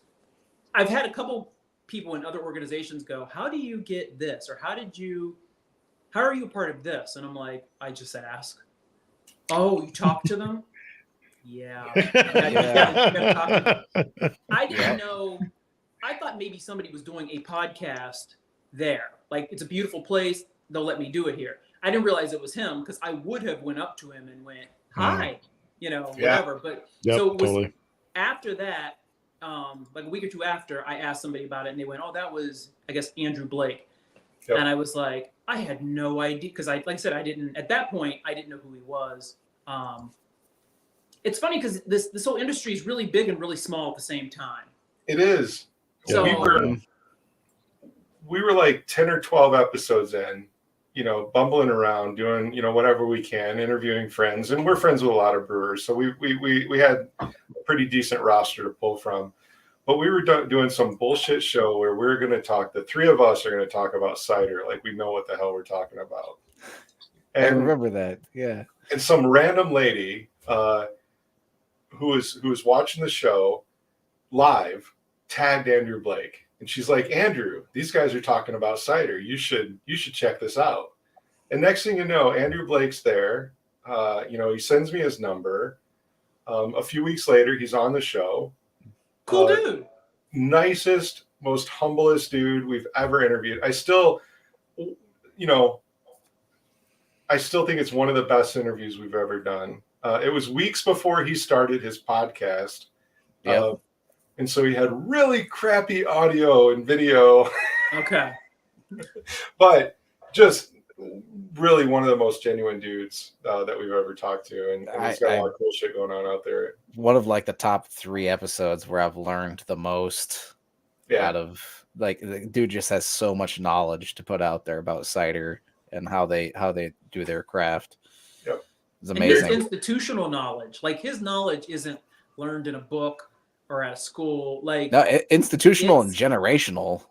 I've had a couple people in other organizations go, "How do you get this?" or "How are you a part of this?" And I'm like, I just ask. Oh, you talk to them? Yeah. I didn't know. I thought maybe somebody was doing a podcast there. Like, it's a beautiful place. They'll let me do it here. I didn't realize it was him because I would have went up to him and went, hi, whatever. But Yep, so it was totally. after that, like a week or two after, I asked somebody about it and they went, oh, that was, I guess, Andrew Blake. Yep. And I was like, I had no idea because like I said, at that point, I didn't know who he was. It's funny because this whole industry is really big and really small at the same time. It is. So we were like 10 or 12 episodes in, bumbling around, doing, whatever we can, interviewing friends. And we're friends with a lot of brewers. So we had a pretty decent roster to pull from. But we were doing some bullshit show where we're going to talk, the three of us are going to talk about cider. Like we know what the hell we're talking about. I And, remember that. Yeah. and some random lady who was watching the show live tagged Andrew Blake. And she's like, Andrew, these guys are talking about cider. You should check this out. And next thing you know, Andrew Blake's there. He sends me his number. A few weeks later, he's on the show. cool dude. Nicest, most humblest dude we've ever interviewed. I still think it's one of the best interviews we've ever done. It was weeks before he started his podcast. Yep. And so he had really crappy audio and video, Okay. but just really one of the most genuine dudes that we've ever talked to. And he's got a lot of cool shit going on out there. One of the top 3 episodes where I've learned the most out of the dude just has so much knowledge to put out there about cider and how they do their craft. Yep. It's And his amazing. institutional knowledge, like his knowledge isn't learned in a book or at a school. Like No, institutional and it's- generational.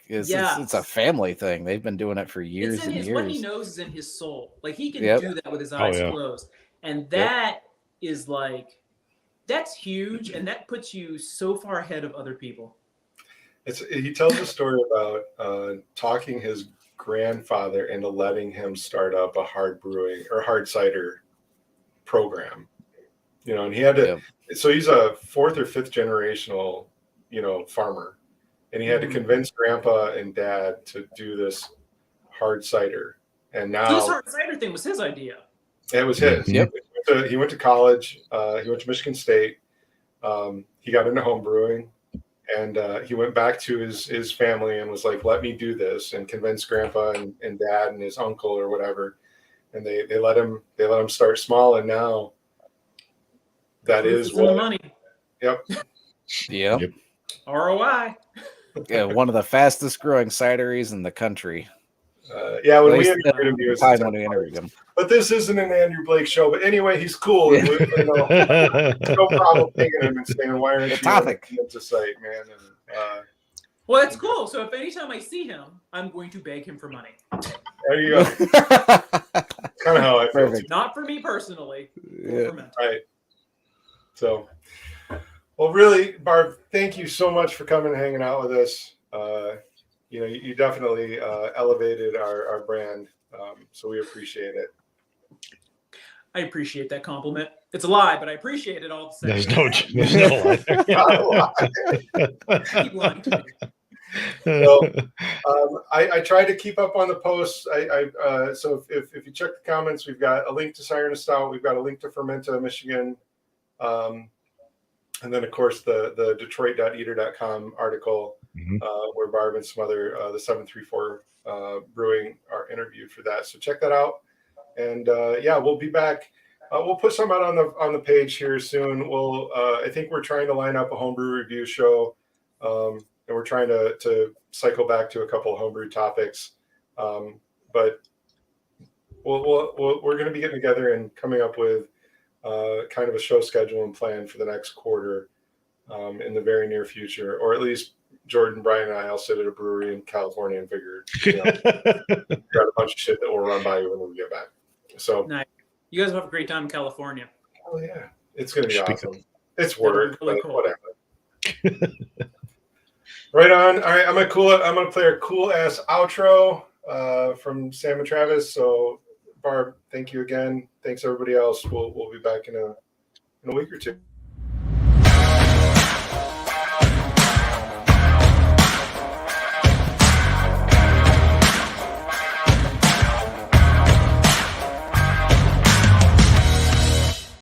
It's Yes. a family thing. They've been doing it for years it's in and his years. what he knows is in his soul. Like he can Yep. do that with his eyes yeah. closed. And that is that's huge, and that puts you so far ahead of other people. He tells a story about talking his grandfather into letting him start up a hard cider program. And he had to. Yep. So he's a 4th or 5th generational, farmer, and he had to convince grandpa and dad to do this hard cider. And now So this hard cider thing was his idea. it was his. Yep. He went to college. He went to Michigan State. He got into home brewing. And he went back to his family and was like, let me do this, and convinced grandpa and dad and his uncle or whatever. And they let him start small. And now that is what the money. Yep. Yeah. Yep. ROI. Yeah, one of the fastest growing cideries in the country. When we interviewed him, he was when we interviewed him. But this isn't an Andrew Blake show. But anyway, he's cool. And no problem taking him and saying, why aren't you topic into site, man? And, well, that's cool. So if anytime I see him, I'm going to beg him for money. there you go. Kind of how I feel. Not for me personally. Yeah. Right. So, well, really, Barb, thank you so much for coming and hanging out with us. You definitely elevated our brand, so we appreciate it. I appreciate that compliment. It's a lie, but I appreciate it all the same. There's no lie. Keep lying to me. So, I try to keep up on the posts. So if you check the comments, we've got a link to Siren of Stout. We've got a link to Fermenta, Michigan. And then, of course, the Detroit.eater.com article where Barb and some other, the 734 Brewing are interviewed for that. So check that out. And we'll be back. We'll put some out on the page here soon. I think we're trying to line up a homebrew review show. And we're trying to cycle back to a couple of homebrew topics. But we're going to be getting together and coming up with kind of a show schedule and plan for the next quarter in the very near future, or at least Jordan, Brian, and I all sit at a brewery in California and figure got a bunch of shit that will run by you when we get back. So nice. You guys have a great time in California. Oh yeah, it's gonna be awesome. It's work, really cool. Whatever. Right on. All right, I'm gonna play a cool ass outro from Sam and Travis. So Barb, thank you again. Thanks everybody else. We'll be back in a week or two.